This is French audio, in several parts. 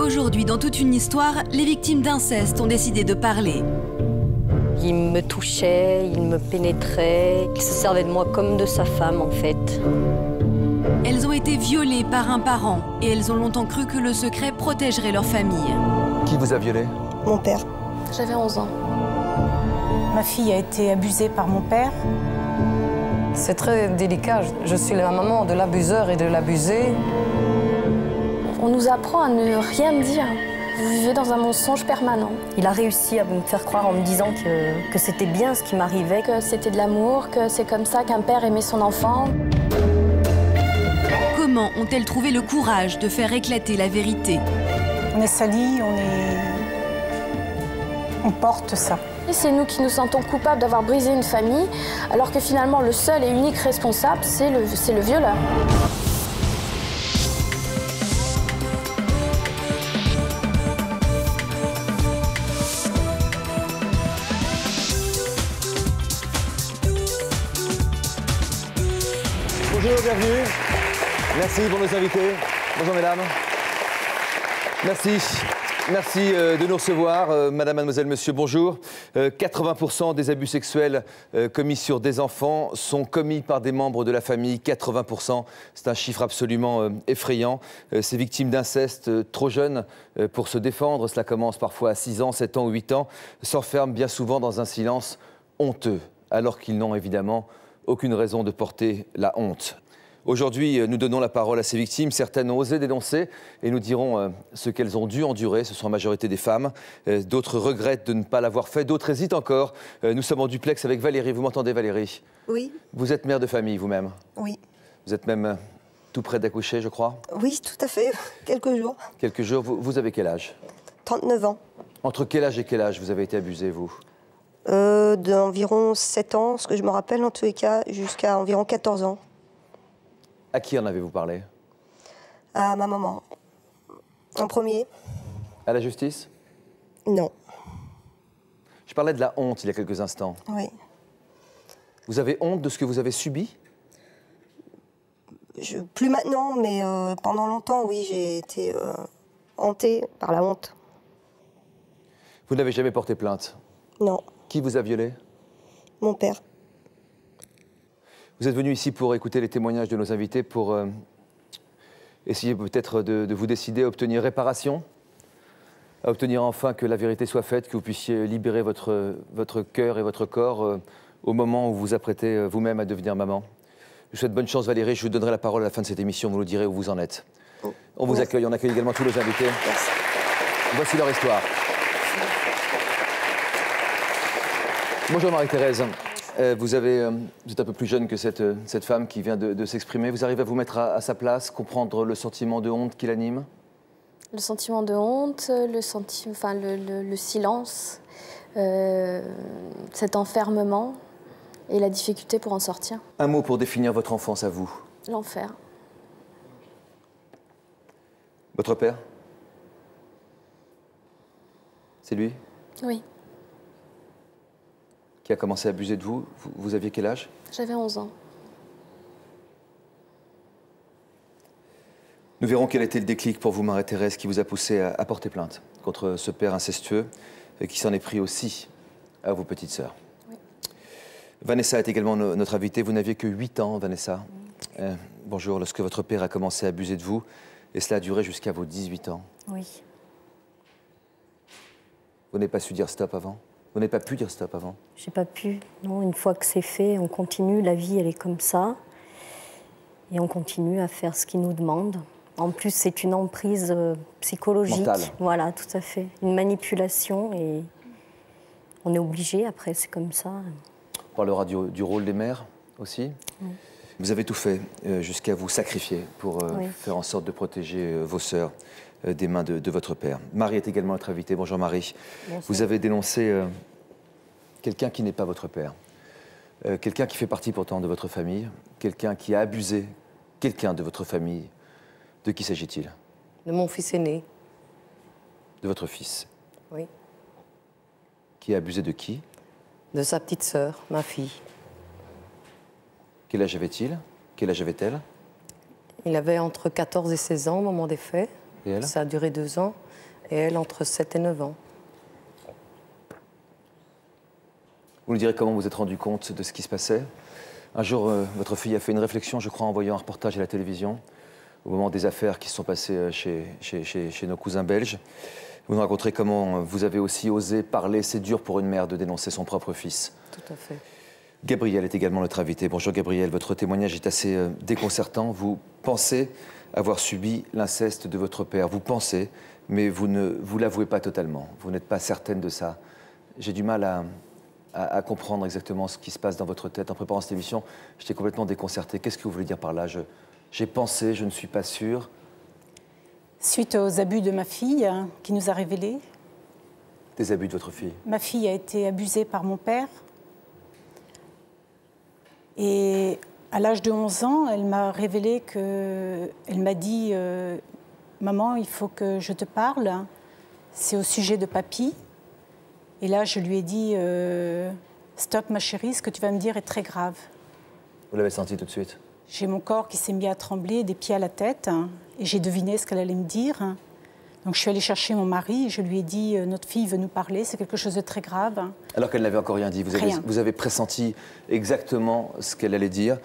Aujourd'hui, dans toute une histoire, les victimes d'inceste ont décidé de parler. Il me touchait, il me pénétrait, il se servait de moi comme de sa femme en fait. Elles ont été violées par un parent et elles ont longtemps cru que le secret protégerait leur famille. Qui vous a violé? Mon père. J'avais 11 ans. Ma fille a été abusée par mon père. C'est très délicat. Je suis la maman de l'abuseur et de l'abusé. On nous apprend à ne rien dire. Vous vivez dans un mensonge permanent. Il a réussi à me faire croire en me disant que c'était bien ce qui m'arrivait. Que c'était de l'amour, que c'est comme ça qu'un père aimait son enfant. Comment ont-elles trouvé le courage de faire éclater la vérité? On est salis, on porte ça. Et c'est nous qui nous sentons coupables d'avoir brisé une famille, alors que finalement le seul et unique responsable, c'est le violeur. Bonjour, bienvenue. Merci pour nos invités. Bonjour mesdames. Merci. Merci de nous recevoir. Madame, mademoiselle, monsieur, bonjour. 80% des abus sexuels commis sur des enfants sont commis par des membres de la famille. 80%, c'est un chiffre absolument effrayant. Ces victimes d'inceste trop jeunes pour se défendre, cela commence parfois à 6 ans, 7 ans ou 8 ans, s'enferment bien souvent dans un silence honteux, alors qu'ils n'ont évidemment aucune raison de porter la honte. Aujourd'hui, nous donnons la parole à ces victimes. Certaines ont osé dénoncer et nous dirons ce qu'elles ont dû endurer. Ce sont en majorité des femmes. D'autres regrettent de ne pas l'avoir fait. D'autres hésitent encore. Nous sommes en duplex avec Valérie. Vous m'entendez, Valérie? Oui. Vous êtes mère de famille, vous-même? Oui. Vous êtes même tout près d'accoucher, je crois? Oui, tout à fait. Quelques jours. Quelques jours. Vous avez quel âge? 39 ans. Entre quel âge et quel âge vous avez été abusée, vous? D'environ 7 ans, ce que je me rappelle en tous les cas, jusqu'à environ 14 ans. À qui en avez-vous parlé? À ma maman. En premier. À la justice? Non. Je parlais de la honte il y a quelques instants. Oui. Vous avez honte de ce que vous avez subi? Plus maintenant, mais pendant longtemps, oui, j'ai été hantée par la honte. Vous n'avez jamais porté plainte? Non. Qui vous a violé? Mon père. Vous êtes venu ici pour écouter les témoignages de nos invités, pour essayer peut-être de vous décider à obtenir réparation, à obtenir enfin que la vérité soit faite, que vous puissiez libérer votre cœur et votre corps au moment où vous vous apprêtez vous-même à devenir maman. Je vous souhaite bonne chance, Valérie. Je vous donnerai la parole à la fin de cette émission. Vous nous direz où vous en êtes. On vous accueille. On accueille également tous nos invités. Merci. Voici leur histoire. Bonjour Marie-Thérèse. Vous êtes un peu plus jeune que cette femme qui vient de s'exprimer. Vous arrivez à vous mettre à sa place, comprendre le sentiment de honte qui l'anime? Le sentiment de honte, le silence, cet enfermement et la difficulté pour en sortir. Un mot pour définir votre enfance à vous. L'enfer. Votre père? C'est lui Oui. Qui a commencé à abuser de vous? Vous aviez quel âge? J'avais 11 ans. Nous verrons quel a été le déclic pour vous, Marie-Thérèse, qui vous a poussé à porter plainte contre ce père incestueux et qui s'en est pris aussi à vos petites sœurs. Oui. Vanessa est également notre invitée. Vous n'aviez que 8 ans, Vanessa. Bonjour, lorsque votre père a commencé à abuser de vous, et cela a duré jusqu'à vos 18 ans. Oui. Vous n'avez pas su dire stop avant? Vous n'avez pas pu dire stop avant? J'ai pas pu. Non, une fois que c'est fait, on continue. La vie, elle est comme ça. Et on continue à faire ce qu'ils nous demandent. En plus, c'est une emprise psychologique. Mentale. Voilà, tout à fait. Une manipulation et on est obligé, après, c'est comme ça. On parlera du rôle des mères aussi. Oui. Vous avez tout fait jusqu'à vous sacrifier pour Oui. faire en sorte de protéger vos sœurs des mains de votre père. Marie est également notre invitée. Bonjour Marie. Bonsoir. Vous avez dénoncé quelqu'un qui n'est pas votre père. Quelqu'un qui fait partie pourtant de votre famille. Quelqu'un qui a abusé quelqu'un de votre famille. De qui s'agit-il? De mon fils aîné. De votre fils. Oui. Qui a abusé de qui? De sa petite sœur, ma fille. Quel âge avait-il? Quel âge avait-elle? Il avait entre 14 et 16 ans au moment des faits. Et elle? Ça a duré 2 ans. et elle entre 7 et 9 ans. Vous nous direz comment vous êtes rendu compte de ce qui se passait? Un jour, votre fille a fait une réflexion, je crois, en voyant un reportage à la télévision, au moment des affaires qui se sont passées chez nos cousins belges. Vous nous raconterez comment vous avez aussi osé parler. C'est dur pour une mère de dénoncer son propre fils. Tout à fait. Gabriel est également notre invité. Bonjour Gabriel, votre témoignage est assez déconcertant. Vous pensez avoir subi l'inceste de votre père. Vous pensez, mais vous ne vous l'avouez pas totalement. Vous n'êtes pas certaine de ça. J'ai du mal à comprendre exactement ce qui se passe dans votre tête. En préparant cette émission, j'étais complètement déconcerté. Qu'est-ce que vous voulez dire par là? J'ai pensé, je ne suis pas sûr. Suite aux abus de ma fille, qui nous a révélés. Des abus de votre fille? Ma fille a été abusée par mon père. Et à l'âge de 11 ans, elle m'a révélé que... Elle m'a dit Maman, il faut que je te parle. C'est au sujet de papy. Et là, je lui ai dit Stop, ma chérie, ce que tu vas me dire est très grave. Vous l'avez senti tout de suite? J'ai mon corps qui s'est mis à trembler, des pieds à la tête, et j'ai deviné ce qu'elle allait me dire. Donc je suis allée chercher mon mari et je lui ai dit notre fille veut nous parler, c'est quelque chose de très grave. Alors qu'elle n'avait encore rien dit, vous avez pressenti exactement ce qu'elle allait dire.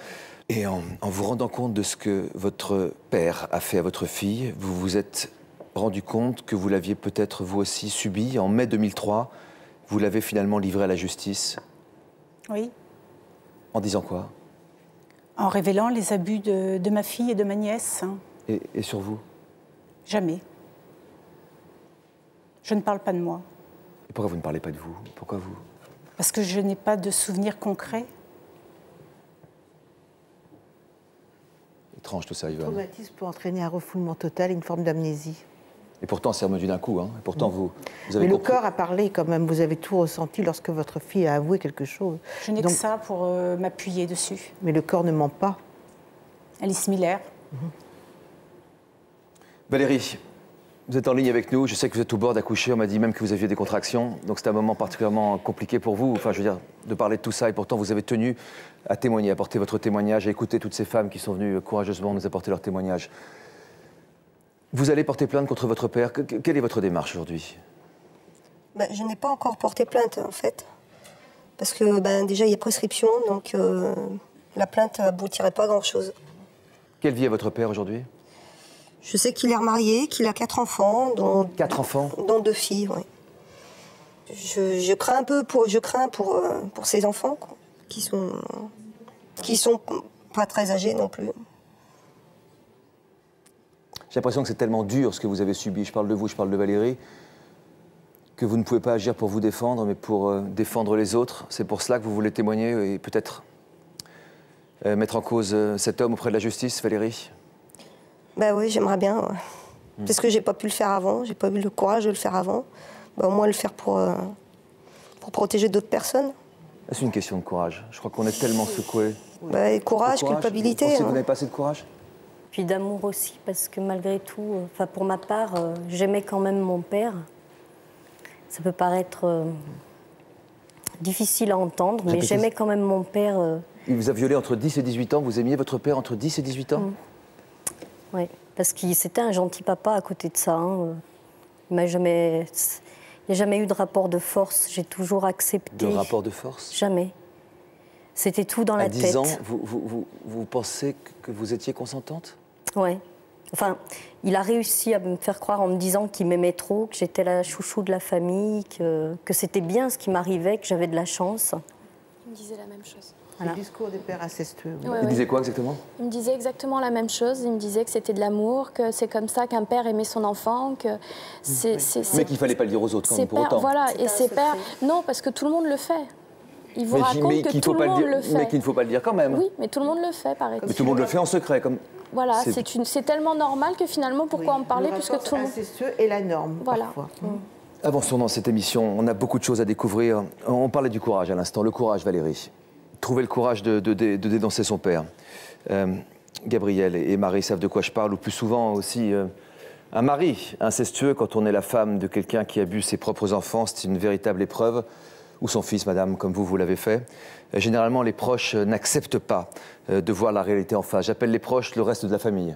Et en vous rendant compte de ce que votre père a fait à votre fille, vous vous êtes rendu compte que vous l'aviez peut-être vous aussi subi. En mai 2003, vous l'avez finalement livré à la justice. Oui. En disant quoi? En révélant les abus de ma fille et de ma nièce. Et sur vous? Jamais. Je ne parle pas de moi. Et pourquoi vous ne parlez pas de vous? Pourquoi vous? Parce que je n'ai pas de souvenirs concrets. Étrange tout ça, Yvonne. Le traumatisme peut entraîner un refoulement total et une forme d'amnésie. Et pourtant, c'est revenu d'un coup. Hein. Et pourtant, vous avez Mais le compris. corps a parlé quand même. Vous avez tout ressenti lorsque votre fille a avoué quelque chose. Je n'ai que ça pour m'appuyer dessus. Mais le corps ne ment pas. Alice Miller. Valérie, vous êtes en ligne avec nous. Je sais que vous êtes au bord d'accoucher. On m'a dit même que vous aviez des contractions. Donc c'est un moment particulièrement compliqué pour vous. Enfin, je veux dire, de parler de tout ça. Et pourtant, vous avez tenu à témoigner, à apporter votre témoignage, à écouter toutes ces femmes qui sont venues courageusement nous apporter leur témoignage. Vous allez porter plainte contre votre père. Quelle est votre démarche aujourd'hui? Je n'ai pas encore porté plainte, en fait. Parce que déjà, il y a prescription, donc la plainte n'aboutirait pas à grand-chose. Quelle vie a votre père aujourd'hui? Je sais qu'il est remarié, qu'il a 4 enfants, dont 4 enfants? Dont 2 filles, oui. Je crains un peu pour ses enfants, quoi, qui sont pas très âgés non plus. J'ai l'impression que c'est tellement dur ce que vous avez subi. Je parle de vous, je parle de Valérie, que vous ne pouvez pas agir pour vous défendre, mais pour défendre les autres. C'est pour cela que vous voulez témoigner et peut-être mettre en cause cet homme auprès de la justice, Valérie? Oui, j'aimerais bien. Ouais. Parce que j'ai pas pu le faire avant, j'ai pas eu le courage de le faire avant. Au moins le faire pour protéger d'autres personnes. C'est une question de courage. Je crois qu'on est tellement secoués. Courage, culpabilité. Vous pensez que vous n'avez pas assez de courage? Puis d'amour aussi, parce que malgré tout, pour ma part, j'aimais quand même mon père. Ça peut paraître difficile à entendre, mais j'aimais quand même mon père. Il vous a violé entre 10 et 18 ans. Vous aimiez votre père entre 10 et 18 ans? Oui, parce que c'était un gentil papa à côté de ça. Hein. Il n'y a jamais eu de rapport de force. J'ai toujours accepté. De rapport de force? Jamais. C'était tout dans la tête. À 10 ans, vous pensez que vous étiez consentante? Oui. Enfin, il a réussi à me faire croire en me disant qu'il m'aimait trop, que j'étais la chouchou de la famille, que c'était bien ce qui m'arrivait, que j'avais de la chance. Il me disait la même chose. Le discours des pères incestueux. Ouais, Il disait quoi exactement? Il me disait exactement la même chose. Il me disait que c'était de l'amour, que c'est comme ça qu'un père aimait son enfant, que Mais qu'il fallait pas le dire aux autres quand même, pour autant. Voilà, et ses pères... Non, parce que tout le monde le fait. Il vous raconte que tout le monde le fait. Mais qu'il ne faut pas le dire quand même. Oui, mais tout le monde le fait, paraît-il. Mais tout le monde le fait en secret, comme... Voilà, c'est tellement normal que finalement, pourquoi en parler, puisque tout le monde... incestueux est la norme, parfois. Avançons dans cette émission, on a beaucoup de choses à découvrir. On parlait du courage à l'instant, le courage, Valérie. Trouver le courage de dénoncer son père. Gabriel et Marie savent de quoi je parle, ou plus souvent aussi un mari incestueux, quand on est la femme de quelqu'un qui abuse ses propres enfants, c'est une véritable épreuve. Ou son fils, madame, comme vous l'avez fait. Généralement, les proches n'acceptent pas de voir la réalité en face. J'appelle les proches le reste de la famille.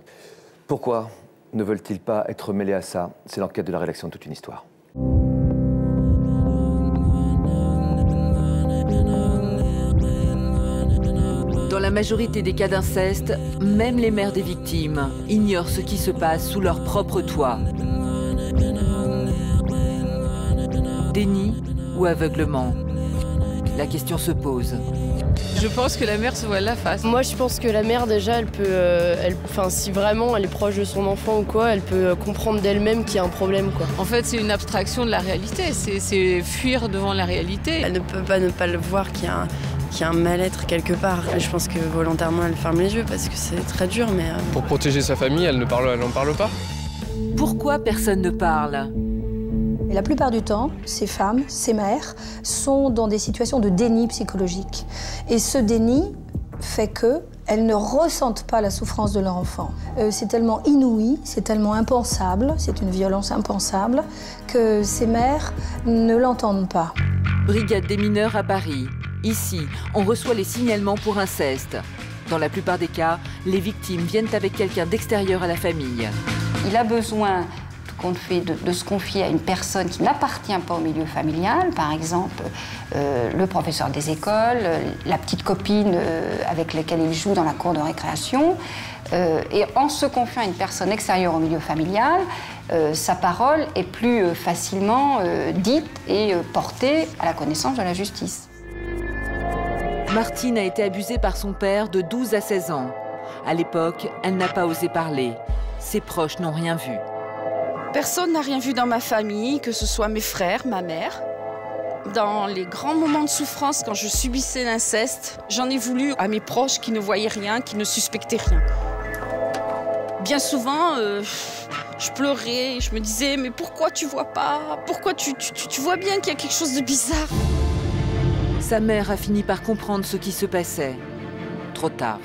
Pourquoi ne veulent-ils pas être mêlés à ça? C'est l'enquête de la rédaction de Toute une histoire. Dans la majorité des cas d'inceste, même les mères des victimes ignorent ce qui se passe sous leur propre toit. Déni ou aveuglement? La question se pose. Je pense que la mère se voile la face. Moi, je pense que la mère, déjà, elle peut... si vraiment elle est proche de son enfant ou quoi, elle peut comprendre d'elle-même qu'il y a un problème, quoi. En fait, c'est une abstraction de la réalité. C'est fuir devant la réalité. Elle ne peut pas ne pas le voir qu'il y a un mal-être quelque part. Je pense que volontairement, elle ferme les yeux parce que c'est très dur, mais... Pour protéger sa famille, elle n'en parle pas. Pourquoi personne ne parle? Et la plupart du temps, ces femmes, ces mères, sont dans des situations de déni psychologique. Et ce déni fait qu'elles ne ressentent pas la souffrance de leur enfant. C'est tellement inouï, c'est tellement impensable, c'est une violence impensable, que ces mères ne l'entendent pas. Brigade des mineurs à Paris. Ici, on reçoit les signalements pour inceste. Dans la plupart des cas, les victimes viennent avec quelqu'un d'extérieur à la famille. Il a besoin qu'on fait de se confier à une personne qui n'appartient pas au milieu familial, par exemple le professeur des écoles, la petite copine avec laquelle il joue dans la cour de récréation. Et en se confiant à une personne extérieure au milieu familial, sa parole est plus facilement dite et portée à la connaissance de la justice. Martine a été abusée par son père de 12 à 16 ans. À l'époque, elle n'a pas osé parler. Ses proches n'ont rien vu. Personne n'a rien vu dans ma famille, que ce soit mes frères, ma mère. Dans les grands moments de souffrance, quand je subissais l'inceste, j'en ai voulu à mes proches qui ne voyaient rien, qui ne suspectaient rien. Bien souvent, je pleurais, je me disais « Mais pourquoi tu vois pas? Pourquoi tu vois bien qu'il y a quelque chose de bizarre ?» Sa mère a fini par comprendre ce qui se passait. Trop tard.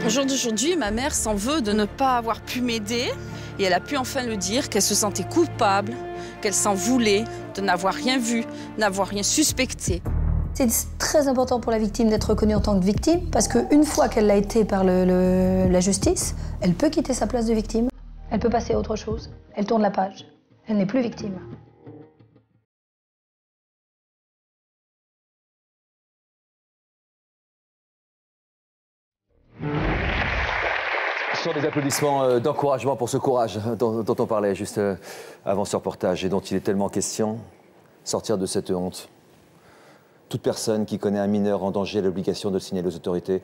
Au jour d'aujourd'hui, ma mère s'en veut de ne pas avoir pu m'aider. Et elle a pu enfin le dire, qu'elle se sentait coupable, qu'elle s'en voulait, de n'avoir rien vu, n'avoir rien suspecté. C'est très important pour la victime d'être reconnue en tant que victime, parce qu'une fois qu'elle l'a été par la justice, elle peut quitter sa place de victime, elle peut passer à autre chose, elle tourne la page, elle n'est plus victime. Ce sont des applaudissements d'encouragement pour ce courage dont on parlait juste avant ce reportage et dont il est tellement question, sortir de cette honte. Toute personne qui connaît un mineur en danger a l'obligation de le signaler aux autorités,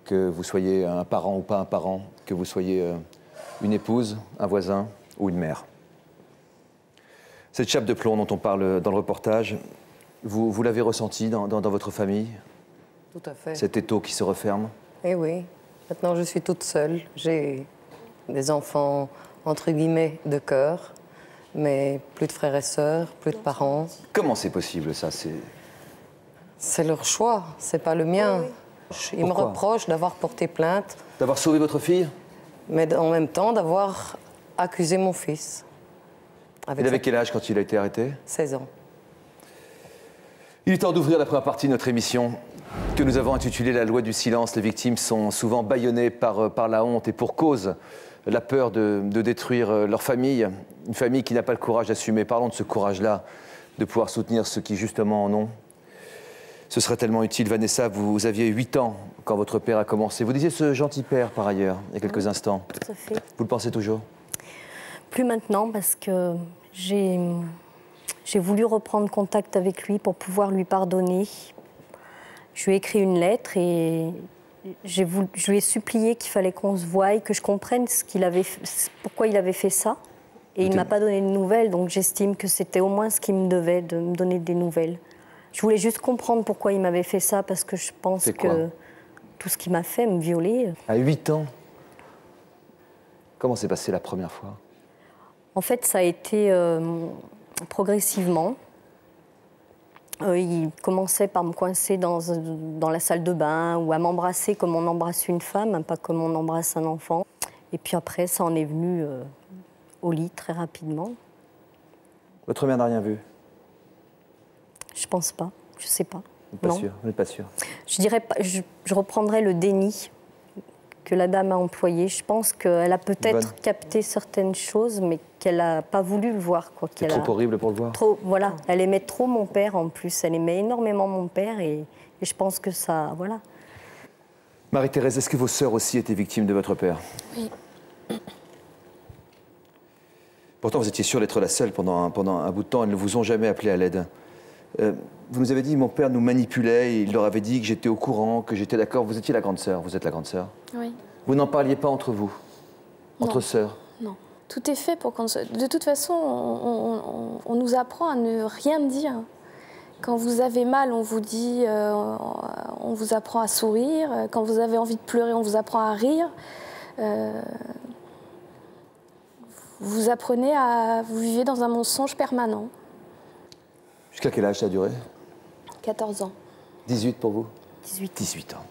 que vous soyez un parent ou pas un parent, que vous soyez une épouse, un voisin ou une mère. Cette chape de plomb dont on parle dans le reportage, vous l'avez ressenti dans votre famille? Tout à fait. Cet étau qui se referme? Eh oui. Maintenant, je suis toute seule. J'ai des enfants, entre guillemets, de cœur, mais plus de frères et sœurs, plus de parents. Comment c'est possible, ça? C'est leur choix, c'est pas le mien. Oui, oui. Ils me reprochent d'avoir porté plainte. D'avoir sauvé votre fille? Mais en même temps, d'avoir accusé mon fils. Il avait quel âge quand il a été arrêté? 16 ans. Il est temps d'ouvrir la première partie de notre émission, que nous avons intitulée La loi du silence. Les victimes sont souvent bâillonnées par la honte et pour cause, la peur de détruire leur famille. Une famille qui n'a pas le courage d'assumer. Parlons de ce courage-là, de pouvoir soutenir ceux qui justement en ont. Ce serait tellement utile. Vanessa, vous aviez 8 ans quand votre père a commencé. Vous disiez ce gentil père, par ailleurs, il y a quelques instants. Tout à fait. Vous le pensez toujours? Plus maintenant, parce que j'ai voulu reprendre contact avec lui pour pouvoir lui pardonner. Je lui ai écrit une lettre et je lui ai supplié qu'il fallait qu'on se voie, que je comprenne pourquoi il avait fait ça. Et il ne m'a pas donné de nouvelles, donc j'estime que c'était au moins ce qu'il me devait, de me donner des nouvelles. Je voulais juste comprendre pourquoi il m'avait fait ça, parce que je pense que tout ce qu'il m'a fait, me violer... À 8 ans? Comment s'est passé la première fois? En fait, ça a été progressivement. Il commençait par me coincer dans la salle de bain ou à m'embrasser comme on embrasse une femme, pas comme on embrasse un enfant. Et puis après, ça en est venu au lit très rapidement. Votre mère n'a rien vu? Je pense pas, je sais pas. Vous n'êtes pas sûr? Vous n'êtes pas sûr? Je dirais pas, je reprendrais le déni que la dame a employé. Je pense qu'elle a peut-être capté certaines choses, mais qu'elle n'a pas voulu le voir. C'est trop horrible pour le voir. Voilà, elle aimait trop mon père en plus. Elle aimait énormément mon père et je pense que ça, voilà. Marie-Thérèse, est-ce que vos sœurs aussi étaient victimes de votre père? Oui. Pourtant, vous étiez sûre d'être la seule pendant un bout de temps. Elles ne vous ont jamais appelé à l'aide. Vous nous avez dit, mon père nous manipulait, il leur avait dit que j'étais au courant, que j'étais d'accord. Vous étiez la grande sœur, vous êtes la grande sœur. Oui. Vous n'en parliez pas entre vous, entre sœurs? Non. Tout est fait pour qu'on... De toute façon, on nous apprend à ne rien dire. Quand vous avez mal, on vous dit, on vous apprend à sourire. Quand vous avez envie de pleurer, on vous apprend à rire. Vous apprenez à... Vous vivez dans un mensonge permanent. Jusqu'à quel âge ça a duré? 14 ans. 18 pour vous? 18 ans.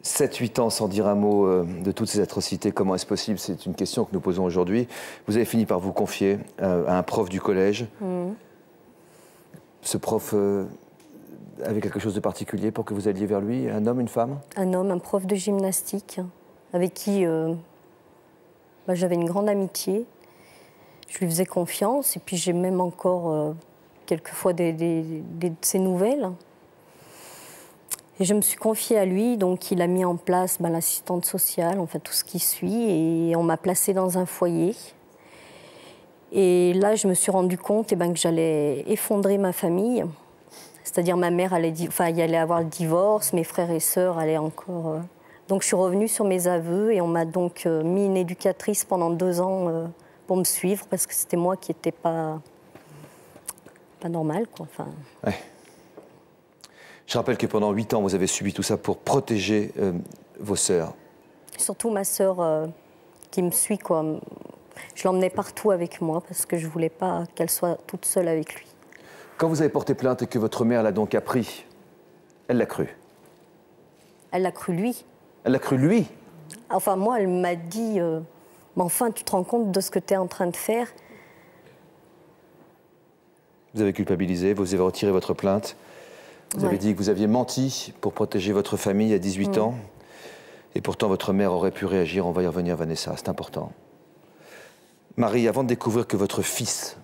7-8 ans sans dire un mot de toutes ces atrocités, comment est-ce possible? C'est une question que nous posons aujourd'hui. Vous avez fini par vous confier à un prof du collège. Ce prof avait quelque chose de particulier pour que vous alliez vers lui? Un homme, une femme? Un homme, un prof de gymnastique, avec qui j'avais une grande amitié. Je lui faisais confiance et puis j'ai même encore quelquefois de ses nouvelles. Et je me suis confiée à lui, donc il a mis en place l'assistante sociale, enfin tout ce qui suit, et on m'a placée dans un foyer. Et là, je me suis rendu compte que j'allais effondrer ma famille. C'est-à-dire ma mère il allait avoir le divorce, mes frères et sœurs allaient encore... Donc je suis revenue sur mes aveux et on m'a donc mis une éducatrice pendant 2 ans pour me suivre parce que c'était moi qui n'étais pas normal, quoi. Enfin... Ouais. Je rappelle que pendant 8 ans, vous avez subi tout ça pour protéger vos sœurs. Surtout ma sœur qui me suit, quoi. Je l'emmenais partout avec moi parce que je ne voulais pas qu'elle soit toute seule avec lui. Quand vous avez porté plainte et que votre mère l'a donc appris, elle l'a cru? Elle l'a cru lui. Elle l'a cru lui? Enfin, moi, elle m'a dit mais enfin, tu te rends compte de ce que tu es en train de faire? Vous avez culpabilisé, vous avez retiré votre plainte. Vous avez dit que vous aviez menti pour protéger votre famille à 18 ans. Et pourtant, votre mère aurait pu réagir. On va y revenir, Vanessa, c'est important. Marie, avant de découvrir que votre fils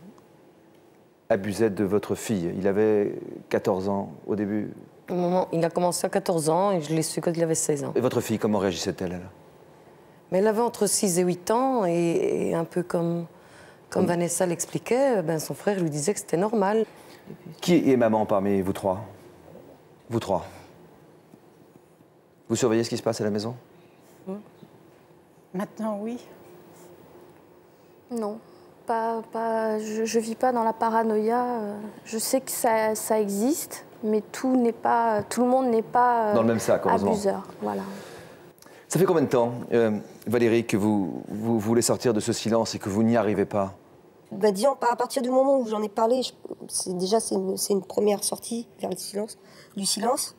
abusait de votre fille, il avait 14 ans au début. Au moment, il a commencé à 14 ans et je l'ai su quand il avait 16 ans. Et votre fille, comment réagissait-elle, elle? Mais elle avait entre 6 et 8 ans et un peu comme Vanessa l'expliquait, son frère lui disait que c'était normal. Qui est maman parmi vous trois? Vous trois. Vous surveillez ce qui se passe à la maison? Maintenant, oui. Non, je vis pas dans la paranoïa. Je sais que ça existe, mais tout le monde n'est pas dans le même sac, heureusement. Abuseur. Voilà. Ça fait combien de temps, Valérie, que vous voulez sortir de ce silence et que vous n'y arrivez pas? Disons, à partir du moment où j'en ai parlé, c'est une première sortie vers du silence.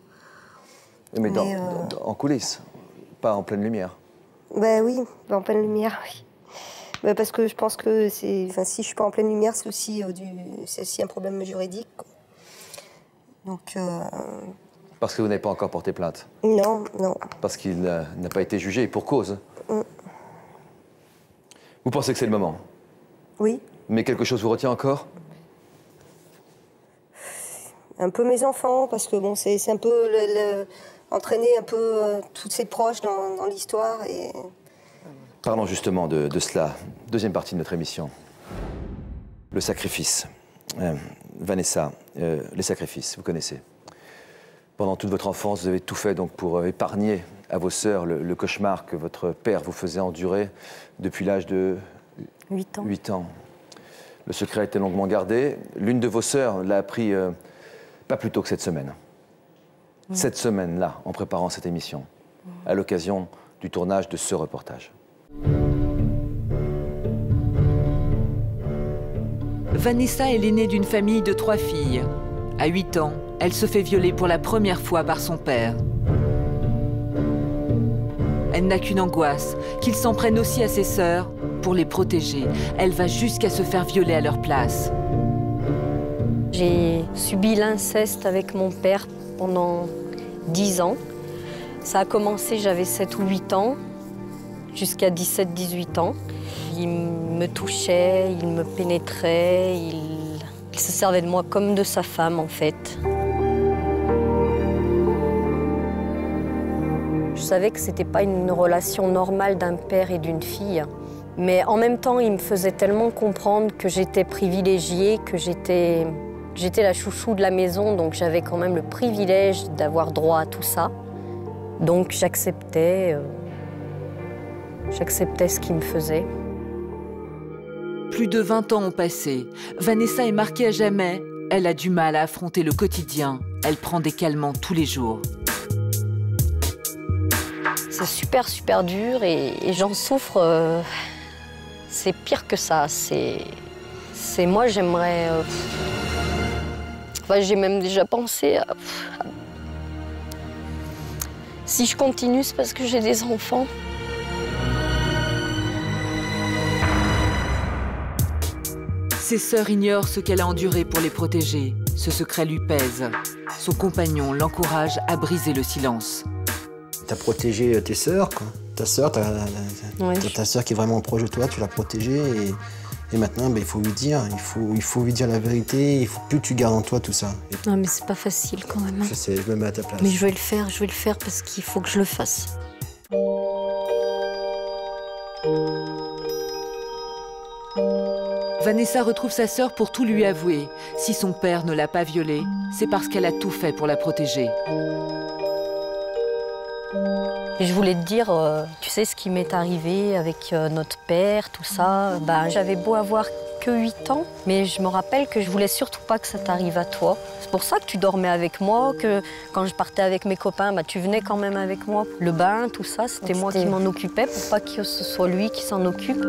Mais en coulisses, pas en pleine lumière. Oui, en pleine lumière, oui. Parce que je pense que si je suis pas en pleine lumière, c'est aussi un problème juridique. Donc. Parce que vous n'avez pas encore porté plainte? Non, non. Parce qu'il n'a pas été jugé, pour cause? Vous pensez que c'est le moment? Oui. Mais quelque chose vous retient encore? Un peu mes enfants, parce que bon, c'est un peu entraîner un peu tous ses proches dans l'histoire. Et... Parlons justement de cela. Deuxième partie de notre émission. Le sacrifice. Vanessa, les sacrifices, vous connaissez. Pendant toute votre enfance, vous avez tout fait donc pour épargner à vos sœurs le cauchemar que votre père vous faisait endurer depuis l'âge de 8 ans. 8 ans. Le secret a été longuement gardé. L'une de vos sœurs l'a appris pas plus tôt que cette semaine. Cette semaine-là, en préparant cette émission, à l'occasion du tournage de ce reportage. Vanessa est l'aînée d'une famille de 3 filles. À 8 ans, elle se fait violer pour la première fois par son père. Elle n'a qu'une angoisse, qu'il s'en prenne aussi à ses sœurs. Pour les protéger, elle va jusqu'à se faire violer à leur place. J'ai subi l'inceste avec mon père pendant 10 ans. Ça a commencé, j'avais 7 ou 8 ans, jusqu'à 17-18 ans. Il me touchait, il me pénétrait, il se servait de moi comme de sa femme en fait. Je savais que c'était pas une relation normale d'un père et d'une fille. Mais en même temps, il me faisait tellement comprendre que j'étais privilégiée, que j'étais la chouchou de la maison, donc j'avais quand même le privilège d'avoir droit à tout ça. Donc j'acceptais ce qu'il me faisait. Plus de 20 ans ont passé. Vanessa est marquée à jamais. Elle a du mal à affronter le quotidien. Elle prend des calmants tous les jours. C'est super dur et j'en souffre. C'est pire que ça. Moi, j'aimerais... Enfin, j'ai même déjà pensé à... Si je continue, c'est parce que j'ai des enfants. Ses sœurs ignorent ce qu'elle a enduré pour les protéger. Ce secret lui pèse. Son compagnon l'encourage à briser le silence. Tu as protégé tes sœurs, quoi. Ta sœur, ta sœur qui est vraiment proche de toi, tu l'as protégée et maintenant il faut lui dire, il faut lui dire la vérité, il faut plus que tu gardes en toi tout ça. Non mais c'est pas facile quand même. Je sais, je me mets à ta place. Mais je vais le faire parce qu'il faut que je le fasse. Vanessa retrouve sa sœur pour tout lui avouer. Si son père ne l'a pas violée, c'est parce qu'elle a tout fait pour la protéger. Et je voulais te dire, tu sais ce qui m'est arrivé avec notre père, tout ça. J'avais beau avoir que 8 ans, mais je me rappelle que je voulais surtout pas que ça t'arrive à toi. C'est pour ça que tu dormais avec moi, que quand je partais avec mes copains, tu venais quand même avec moi. Le bain, tout ça, c'était moi qui m'en occupais pour pas que ce soit lui qui s'en occupe.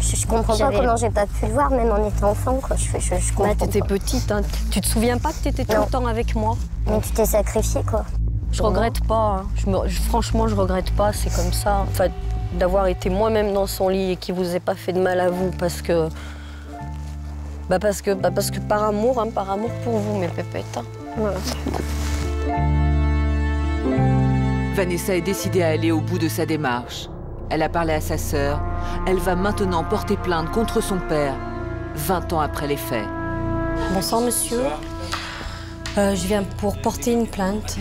Je comprends pas comment j'ai pas pu le voir, même en étant enfant, quoi. Je comprends t'étais petite, hein. Tu te souviens pas que t'étais tout le temps avec moi? Mais tu t'es sacrifiée, quoi. Je regrette pas, hein. Franchement, je regrette pas, c'est comme ça. Enfin, d'avoir été moi-même dans son lit et qu'il vous ait pas fait de mal à vous parce que par amour pour vous, mes pépettes. Hein. Voilà. Vanessa est décidée à aller au bout de sa démarche. Elle a parlé à sa sœur. Elle va maintenant porter plainte contre son père, 20 ans après les faits. Bonsoir, monsieur. Je viens pour porter une plainte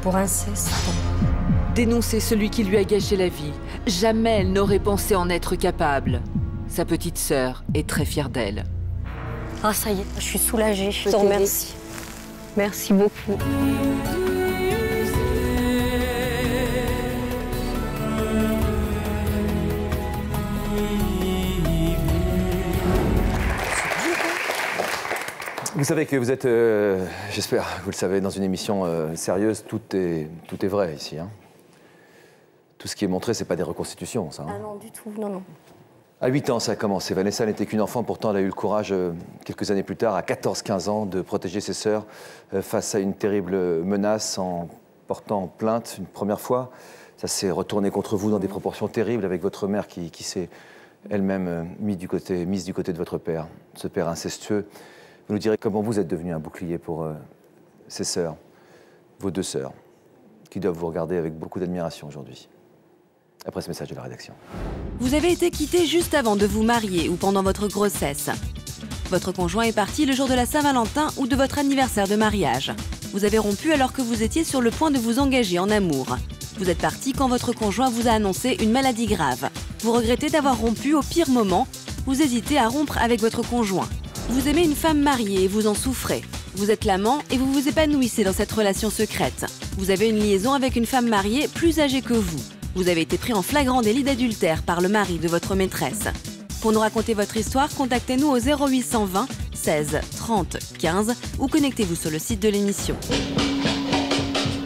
pour inceste. Dénoncer celui qui lui a gâché la vie. Jamais elle n'aurait pensé en être capable. Sa petite sœur est très fière d'elle. Ah, ça y est, je suis soulagée. Je te remercie. Merci beaucoup. Vous savez que vous êtes, j'espère, vous le savez, dans une émission sérieuse, tout est vrai ici. Hein. Tout ce qui est montré, c'est pas des reconstitutions, ça. Hein. Ah non, du tout, non. À 8 ans, ça a commencé. Vanessa n'était qu'une enfant, pourtant elle a eu le courage, quelques années plus tard, à 14-15 ans, de protéger ses sœurs face à une terrible menace en portant plainte une première fois. Ça s'est retourné contre vous dans des proportions terribles avec votre mère qui s'est elle-même mise du côté de votre père, ce père incestueux. Vous nous direz comment vous êtes devenu un bouclier pour ces sœurs, vos 2 sœurs, qui doivent vous regarder avec beaucoup d'admiration aujourd'hui. Après ce message de la rédaction. Vous avez été quitté juste avant de vous marier ou pendant votre grossesse. Votre conjoint est parti le jour de la Saint-Valentin ou de votre anniversaire de mariage. Vous avez rompu alors que vous étiez sur le point de vous engager en amour. Vous êtes parti quand votre conjoint vous a annoncé une maladie grave. Vous regrettez d'avoir rompu au pire moment. Vous hésitez à rompre avec votre conjoint. Vous aimez une femme mariée et vous en souffrez. Vous êtes l'amant et vous vous épanouissez dans cette relation secrète. Vous avez une liaison avec une femme mariée plus âgée que vous. Vous avez été pris en flagrant délit d'adultère par le mari de votre maîtresse. Pour nous raconter votre histoire, contactez-nous au 0820 16 30 15 ou connectez-vous sur le site de l'émission.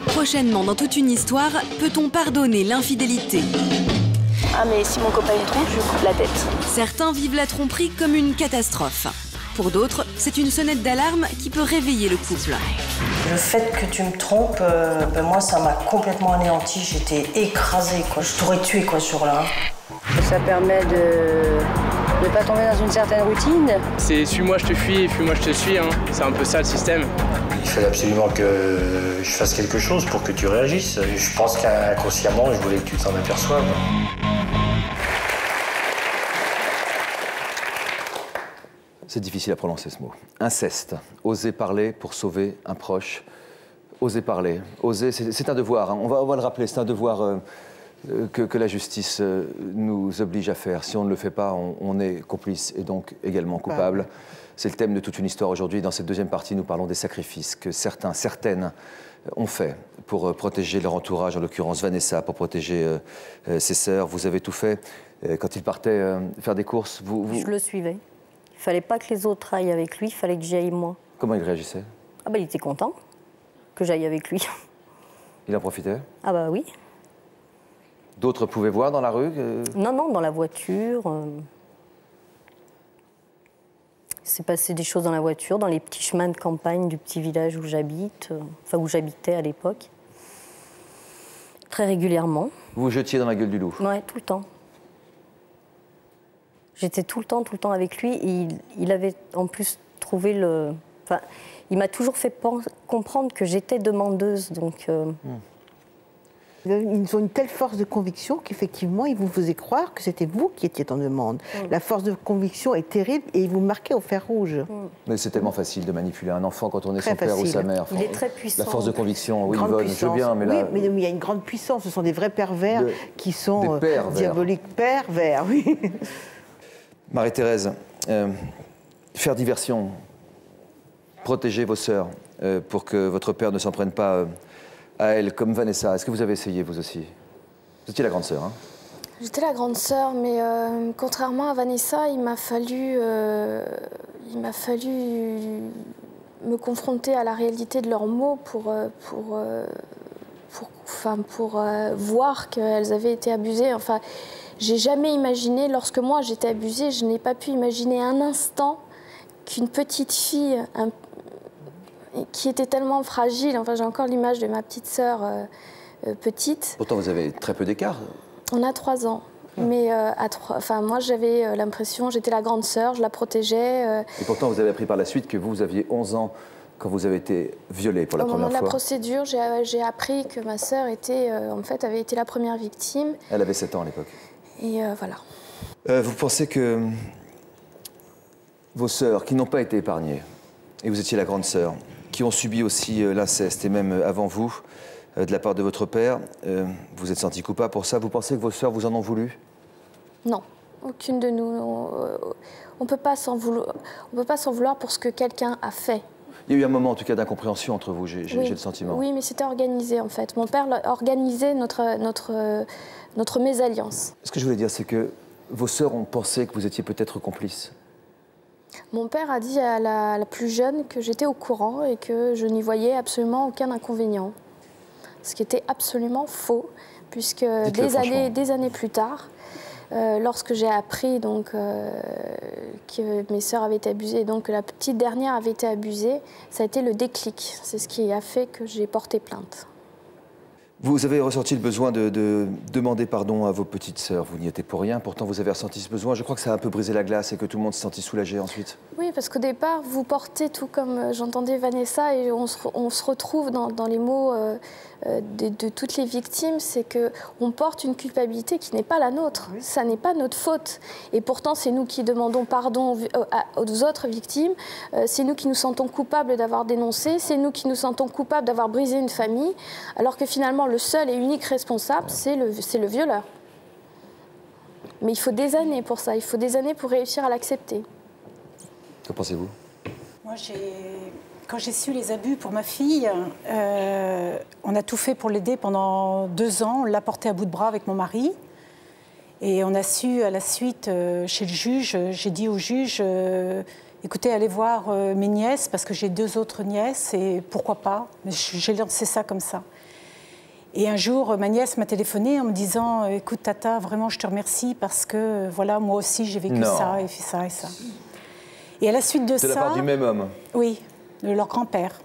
Prochainement, dans Toute une histoire, peut-on pardonner l'infidélité? Ah mais si mon copain est trompe, je lui coupe la tête. Certains vivent la tromperie comme une catastrophe. Pour d'autres, c'est une sonnette d'alarme qui peut réveiller le couple. Le fait que tu me trompes, moi ça m'a complètement anéanti, j'étais écrasée, quoi. Je t'aurais tué quoi ce jour-là. Ça permet de ne pas tomber dans une certaine routine. C'est suis-moi je te fuis et fuis-moi je te suis, hein. C'est un peu ça le système. Il fallait absolument que je fasse quelque chose pour que tu réagisses. Je pense qu'inconsciemment, je voulais que tu t'en aperçoives. C'est difficile à prononcer ce mot. Inceste. Oser parler pour sauver un proche. Oser parler. Oser, c'est un devoir. Hein. On va le rappeler, c'est un devoir que la justice nous oblige à faire. Si on ne le fait pas, on est complice et donc également coupable. C'est le thème de toute une histoire aujourd'hui. Dans cette deuxième partie, nous parlons des sacrifices que certaines ont fait pour protéger leur entourage, en l'occurrence Vanessa, pour protéger ses sœurs. Vous avez tout fait. Quand il partait faire des courses, Je le suivais. Il fallait pas que les autres aillent avec lui, il fallait que j'y aille moi. Comment il réagissait? Ah bah il était content que j'aille avec lui. Il en profitait? Ah bah oui. D'autres pouvaient voir dans la rue Non, non, dans la voiture. Il s'est passé des choses dans la voiture, dans les petits chemins de campagne du petit village où j'habite, enfin où j'habitais à l'époque. Très régulièrement. Vous vous jetiez dans la gueule du loup? Ouais, tout le temps. J'étais tout le temps avec lui et il avait en plus trouvé le... Enfin, il m'a toujours fait comprendre que j'étais demandeuse, donc... Ils ont une telle force de conviction qu'effectivement, ils vous faisaient croire que c'était vous qui étiez en demande. La force de conviction est terrible et ils vous marquaient au fer rouge. Mais c'est tellement facile de manipuler un enfant quand on est Très son père facile. ou sa mère. Il est très puissant. La force de conviction, oui, Grande Yvonne, je veux bien, mais là... Oui, mais il y a une grande puissance. Ce sont des vrais pervers qui sont diaboliques. Pervers, oui. Marie-Thérèse, faire diversion, protéger vos sœurs pour que votre père ne s'en prenne pas à elle, comme Vanessa. Est-ce que vous avez essayé, vous aussi? Vous étiez la grande sœur, hein? J'étais la grande sœur, mais contrairement à Vanessa, il m'a fallu me confronter à la réalité de leurs mots pour voir qu'elles avaient été abusées. Enfin, j'ai jamais imaginé, lorsque moi j'étais abusée, je n'ai pas pu imaginer un instant qu'une petite fille qui était tellement fragile, enfin j'ai encore l'image de ma petite sœur petite. Pourtant, vous avez très peu d'écart. On a 3 ans. Mais moi j'avais l'impression, j'étais la grande sœur, je la protégeais. Et pourtant, vous avez appris par la suite que vous aviez 11 ans quand vous avez été violée pour la première fois. Au moment de la procédure, j'ai appris que ma sœur avait été la première victime. Elle avait 7 ans à l'époque. Et voilà. Vous pensez que vos sœurs, qui n'ont pas été épargnées, et vous étiez la grande sœur, qui ont subi aussi l'inceste, et même avant vous, de la part de votre père, vous êtes sentie coupable pour ça. Vous pensez que vos sœurs vous en ont voulu? Non, aucune de nous. On ne peut pas s'en vouloir pour ce que quelqu'un a fait. Il y a eu un moment, en tout cas, d'incompréhension entre vous, j'ai le sentiment. Oui, mais c'était organisé, en fait. Mon père organisait notre mésalliance. Ce que je voulais dire, c'est que vos sœurs ont pensé que vous étiez peut-être complice. Mon père a dit à la plus jeune que j'étais au courant et que je n'y voyais absolument aucun inconvénient. Ce qui était absolument faux, puisque des années plus tard, lorsque j'ai appris que mes sœurs avaient été abusées, donc que la petite dernière avait été abusée, ça a été le déclic. C'est ce qui a fait que j'ai porté plainte. Vous avez ressenti le besoin de demander pardon à vos petites sœurs. Vous n'y étiez pour rien, pourtant vous avez ressenti ce besoin. Je crois que ça a un peu brisé la glace et que tout le monde s'est senti soulagé ensuite. Oui, parce qu'au départ, vous portez tout comme j'entendais Vanessa et on se retrouve dans les mots de toutes les victimes, c'est qu'on porte une culpabilité qui n'est pas la nôtre. Oui. Ça n'est pas notre faute. Et pourtant, c'est nous qui demandons pardon aux autres victimes. C'est nous qui nous sentons coupables d'avoir dénoncé. C'est nous qui nous sentons coupables d'avoir brisé une famille. Alors que finalement, le seul et unique responsable, c'est le violeur. Mais il faut des années pour ça. Il faut des années pour réussir à l'accepter. Que pensez-vous? Moi, quand j'ai su les abus pour ma fille, on a tout fait pour l'aider pendant 2 ans. On l'a portée à bout de bras avec mon mari. Et on a su, à la suite, chez le juge, j'ai dit au juge, écoutez, allez voir mes nièces, parce que j'ai 2 autres nièces, et pourquoi pas. J'ai lancé ça comme ça. Et un jour, ma nièce m'a téléphoné en me disant, écoute, Tata, vraiment, je te remercie, parce que, voilà, moi aussi, j'ai vécu ça, et fait ça, et ça. Et à la suite de ça... De la part du même homme? Oui, de leur grand-père.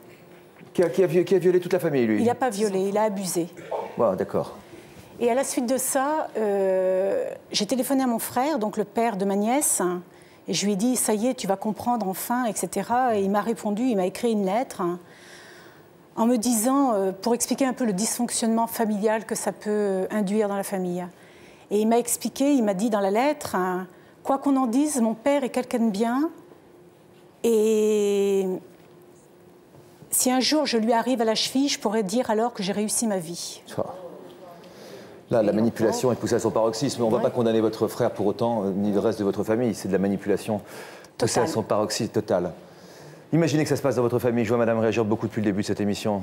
Qui a violé toute la famille, lui? Il n'a pas violé, il a abusé. Wow, d'accord. Et à la suite de ça, j'ai téléphoné à mon frère, donc le père de ma nièce, et je lui ai dit, ça y est, tu vas comprendre enfin, etc. Et il m'a répondu, il m'a écrit une lettre en me disant, pour expliquer un peu le dysfonctionnement familial que ça peut induire dans la famille. Et il m'a expliqué, il m'a dit dans la lettre, hein, quoi qu'on en dise, mon père est quelqu'un de bien. Et si un jour je lui arrive à la cheville, je pourrais dire alors que j'ai réussi ma vie. Là, la manipulation est poussée à son paroxysme. On ne va pas condamner votre frère pour autant, ni le reste de votre famille. C'est de la manipulation poussée à son paroxysme total. Imaginez que ça se passe dans votre famille. Je vois madame réagir beaucoup depuis le début de cette émission.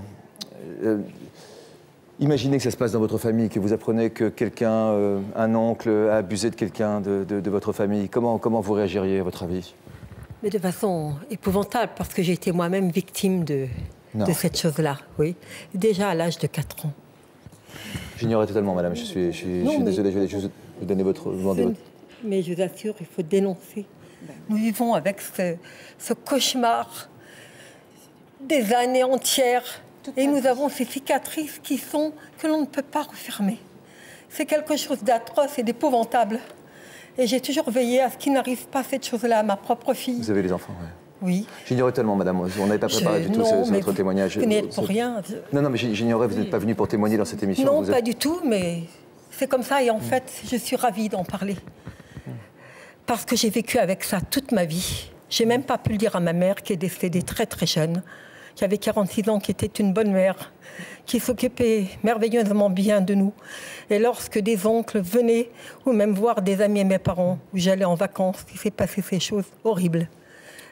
Imaginez que ça se passe dans votre famille, que vous apprenez que quelqu'un, un oncle, a abusé de quelqu'un de votre famille. Comment vous réagiriez, à votre avis? Mais de façon épouvantable, parce que j'ai été moi-même victime de cette chose-là, oui. Déjà à l'âge de 4 ans. J'ignorais totalement, madame. Je suis désolé, je vais juste vous donner Mais je vous assure, il faut dénoncer. Nous vivons avec ce cauchemar des années entières. Et nous avons ces cicatrices que l'on ne peut pas refermer. C'est quelque chose d'atroce et d'épouvantable. Et j'ai toujours veillé à ce qu'il n'arrive pas cette chose-là à ma propre fille. Vous avez des enfants, oui. J'ignorais tellement, madame. On n'avait pas préparé du tout votre témoignage. Vous n'êtes pour rien. Non, mais j'ignorais, vous n'êtes pas venu pour témoigner dans cette émission. Non, pas du tout, mais c'est comme ça. Et en fait, je suis ravie d'en parler. Parce que j'ai vécu avec ça toute ma vie. Je n'ai même pas pu le dire à ma mère, qui est décédée très, très jeune, qui avait 46 ans, qui était une bonne mère, qui s'occupait merveilleusement bien de nous. Et lorsque des oncles venaient, ou même voir des amis et mes parents, où j'allais en vacances, il s'est passé ces choses horribles.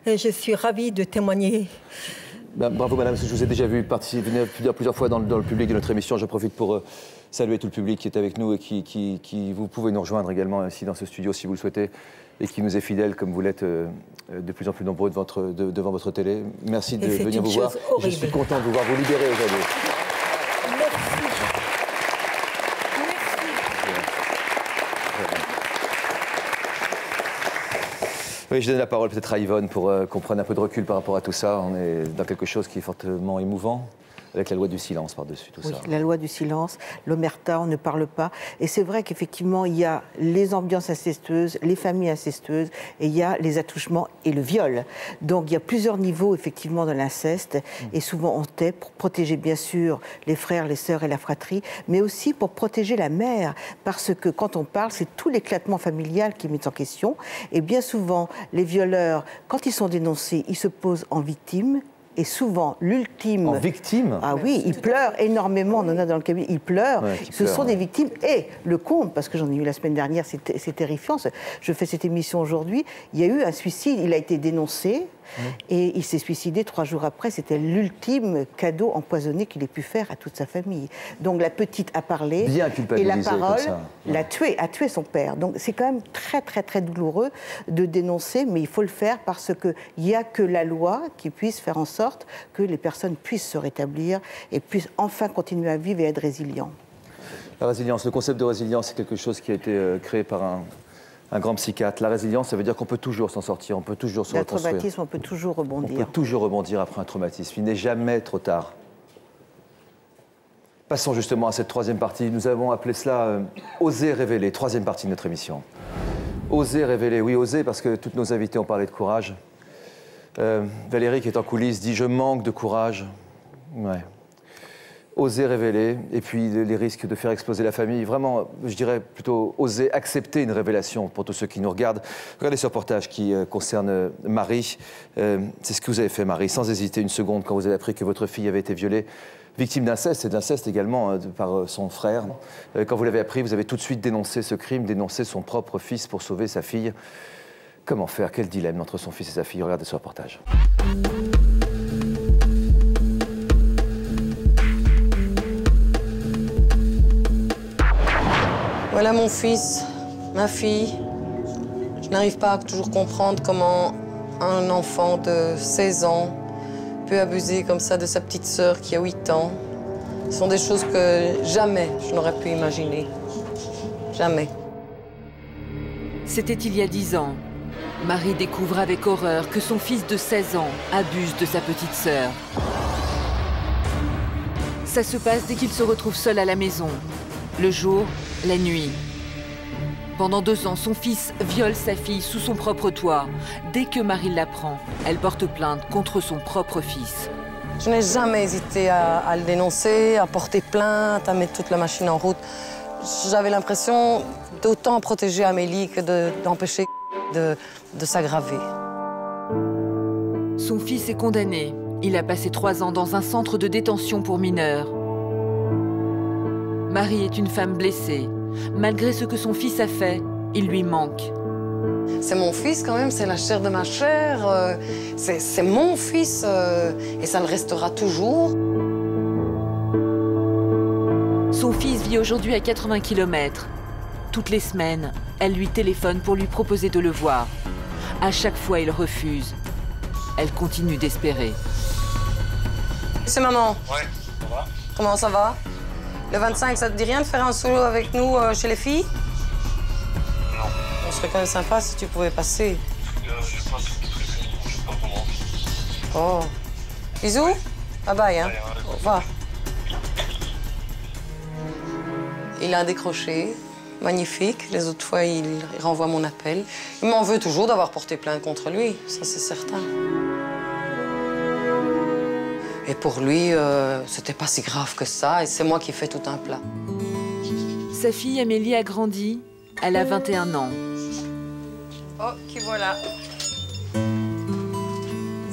Et je suis ravie de témoigner. Bravo madame, je vous ai déjà vu venir plusieurs fois dans le public de notre émission. Je profite pour saluer tout le public qui est avec nous et qui vous pouvez nous rejoindre également ici dans ce studio si vous le souhaitez et qui nous est fidèle comme vous l'êtes de plus en plus nombreux devant votre télé. Merci de venir vous voir. Je suis content de vous voir vous libérer aujourd'hui. Oui, je donne la parole peut-être à Yvonne pour qu'on prenne un peu de recul par rapport à tout ça. On est dans quelque chose qui est fortement émouvant, avec la loi du silence par-dessus tout ça. La loi du silence, l'omerta, on ne parle pas. Et c'est vrai qu'effectivement, il y a les ambiances incestueuses, les familles incestueuses, et il y a les attouchements et le viol. Donc il y a plusieurs niveaux, effectivement, de l'inceste. Et souvent, on tait pour protéger, bien sûr, les frères, les sœurs et la fratrie, mais aussi pour protéger la mère. Parce que quand on parle, c'est tout l'éclatement familial qui est mis en question. Et bien souvent, les violeurs, quand ils sont dénoncés, ils se posent en victime. Et souvent, l'ultime... En victime? Ah oui, ils pleurent énormément, on en a dans le cabinet, ils pleurent. Ouais, ce sont des victimes. Et le comble, parce que j'en ai eu la semaine dernière, c'est terrifiant, je fais cette émission aujourd'hui, il y a eu un suicide, il a été dénoncé, et il s'est suicidé 3 jours après. C'était l'ultime cadeau empoisonné qu'il ait pu faire à toute sa famille. Donc la petite a parlé, et la parole l'a tué, a tué son père. Donc c'est quand même très, très, très douloureux de dénoncer, mais il faut le faire parce qu'il n'y a que la loi qui puisse faire en sorte que les personnes puissent se rétablir et puissent enfin continuer à vivre et être résilients. La résilience, le concept de résilience, c'est quelque chose qui a été créé par un grand psychiatre. La résilience, ça veut dire qu'on peut toujours s'en sortir, on peut toujours se reconstruire. Un traumatisme, on peut toujours rebondir. On peut toujours rebondir après un traumatisme. Il n'est jamais trop tard. Passons justement à cette 3e partie. Nous avons appelé cela Oser révéler, 3e partie de notre émission. Oser révéler, oui, oser, parce que toutes nos invités ont parlé de courage. Valérie, qui est en coulisses, dit « Je manque de courage ». Ouais. Oser révéler, et puis les risques de faire exploser la famille. Vraiment, je dirais plutôt oser accepter une révélation pour tous ceux qui nous regardent. Regardez ce reportage qui concerne Marie. C'est ce que vous avez fait, Marie, sans hésiter une seconde, quand vous avez appris que votre fille avait été violée, victime d'inceste, et d'inceste également par son frère. Quand vous l'avez appris, vous avez tout de suite dénoncé ce crime, dénoncé son propre fils pour sauver sa fille. Comment faire? Quel dilemme entre son fils et sa fille? Regardez ce reportage. Voilà mon fils, ma fille. Je n'arrive pas à toujours comprendre comment un enfant de 16 ans peut abuser comme ça de sa petite sœur qui a 8 ans. Ce sont des choses que jamais je n'aurais pu imaginer. Jamais. C'était il y a 10 ans. Marie découvre avec horreur que son fils de 16 ans abuse de sa petite sœur. Ça se passe dès qu'il se retrouve seul à la maison. Le jour, la nuit. Pendant 2 ans, son fils viole sa fille sous son propre toit. Dès que Marie l'apprend, elle porte plainte contre son propre fils. Je n'ai jamais hésité à le dénoncer, à porter plainte, à mettre toute la machine en route. J'avais l'impression d'autant protéger Amélie que d'empêcher de s'aggraver. Son fils est condamné. Il a passé 3 ans dans un centre de détention pour mineurs. Marie est une femme blessée. Malgré ce que son fils a fait, il lui manque. C'est mon fils quand même, c'est la chair de ma chair, c'est mon fils et ça le restera toujours. Son fils vit aujourd'hui à 80 km. Toutes les semaines, elle lui téléphone pour lui proposer de le voir. À chaque fois, il refuse. Elle continue d'espérer. C'est maman. Ouais, ça va? Comment ça va? Le 25, ça te dit rien de faire un solo avec nous chez les filles? Non. On serait quand même sympa si tu pouvais passer. Je pense que je sais pas comment. Oh. Bisous? Bye bye, hein? Au revoir. Il a décroché. Magnifique. Les autres fois, il renvoie mon appel. Il m'en veut toujours d'avoir porté plainte contre lui, ça c'est certain. Et pour lui, c'était pas si grave que ça, et c'est moi qui fais tout un plat. Sa fille Amélie a grandi. Elle a 21 ans. Oh, qui voilà.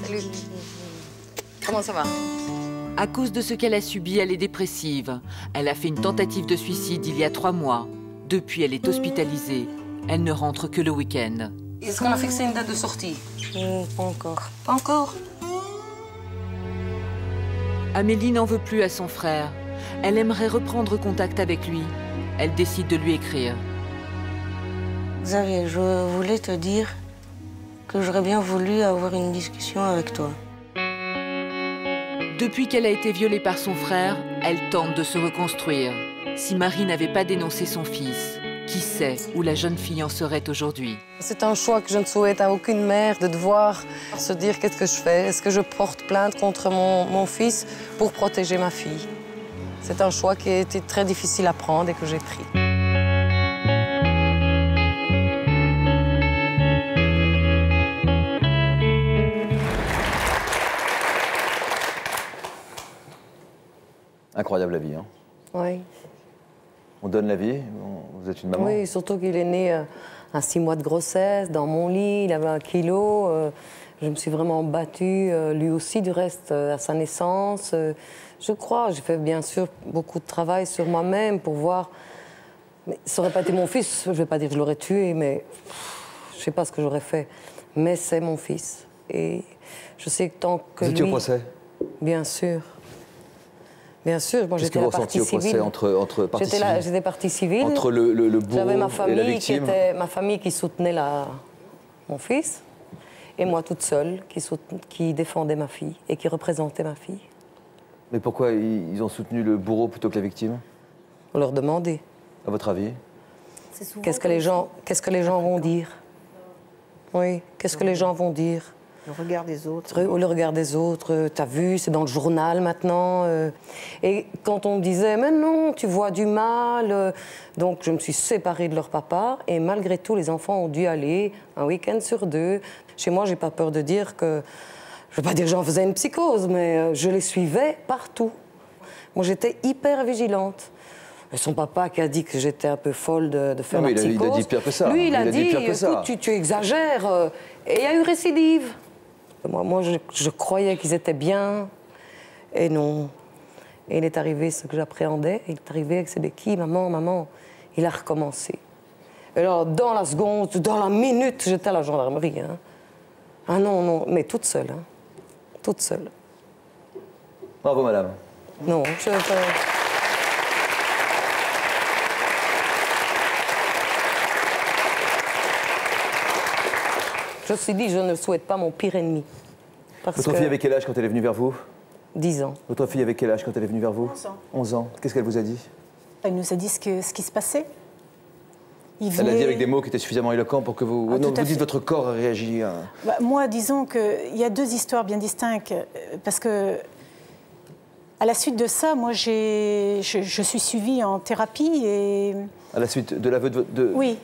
Salut. Comment ça va? À cause de ce qu'elle a subi, elle est dépressive. Elle a fait une tentative de suicide il y a 3 mois. Depuis, elle est hospitalisée. Elle ne rentre que le week-end. Est-ce qu'on a fixé une date de sortie? Pas encore. Pas encore? Amélie n'en veut plus à son frère. Elle aimerait reprendre contact avec lui. Elle décide de lui écrire. Xavier, je voulais te dire que j'aurais bien voulu avoir une discussion avec toi. Depuis qu'elle a été violée par son frère, elle tente de se reconstruire. Si Marie n'avait pas dénoncé son fils, qui sait où la jeune fille en serait aujourd'hui? C'est un choix que je ne souhaite à aucune mère, de devoir se dire qu'est-ce que je fais? Est-ce que je porte plainte contre mon fils pour protéger ma fille? C'est un choix qui a été très difficile à prendre et que j'ai pris. Incroyable la vie, hein? Oui. On donne la vie, vous êtes une maman? Oui, surtout qu'il est né à 6 mois de grossesse, dans mon lit, il avait 1 kilo. Je me suis vraiment battue, lui aussi du reste, à sa naissance. Je crois, j'ai fait bien sûr beaucoup de travail sur moi-même pour voir... Mais ça n'aurait pas été mon fils, je ne vais pas dire que je l'aurais tué, mais je ne sais pas ce que j'aurais fait. Mais c'est mon fils. Et je sais que tant que vous étiez au procès? Bien sûr. Bien sûr, moi j'étais la partie civile. Entre parties civiles? J'étais partie civile. Entre le bourreau J'avais et la victime? ma famille qui soutenait mon fils, et moi toute seule qui défendait ma fille et qui représentait ma fille. Mais pourquoi ils ont soutenu le bourreau plutôt que la victime? On leur demandait. À votre avis? Qu'est-ce que les gens vont dire? Oui, qu'est-ce que les gens vont dire? Le regard des autres. Le regard des autres, t'as vu, c'est dans le journal maintenant. Et quand on me disait, mais non, tu vois du mal. Donc je me suis séparée de leur papa. Et malgré tout, les enfants ont dû aller un week-end sur 2. Chez moi, j'ai pas peur de dire que... Je ne veux pas dire que j'en faisais une psychose, mais je les suivais partout. Moi, j'étais hyper vigilante. Et son papa qui a dit que j'étais un peu folle de faire la psychose. Il a dit pire que ça. Lui, il a dit, écoute, tu exagères. Et il y a eu récidive. Moi, je croyais qu'ils étaient bien, et non. Et il est arrivé ce que j'appréhendais, il est arrivé avec ses béquilles, maman, il a recommencé. Et alors, dans la seconde, dans la minute, j'étais à la gendarmerie. Hein. Ah non, mais toute seule, hein. Toute seule. Bravo, madame. Non, je... Je me suis dit, je ne souhaite pas mon pire ennemi. Votre fille avait quel âge quand elle est venue vers vous? 10 ans. Votre fille avait quel âge quand elle est venue vers vous? 11 ans. 11 ans. Qu'est-ce qu'elle vous a dit? Elle nous a dit ce qui se passait. Elle a dit avec des mots qui étaient suffisamment éloquents pour que vous... Ah, non, vous dites votre corps a réagi. Moi, disons qu'il y a 2 histoires bien distinctes. Parce que, à la suite de ça, moi, je suis suivie en thérapie et... À la suite de l'aveu de... Oui.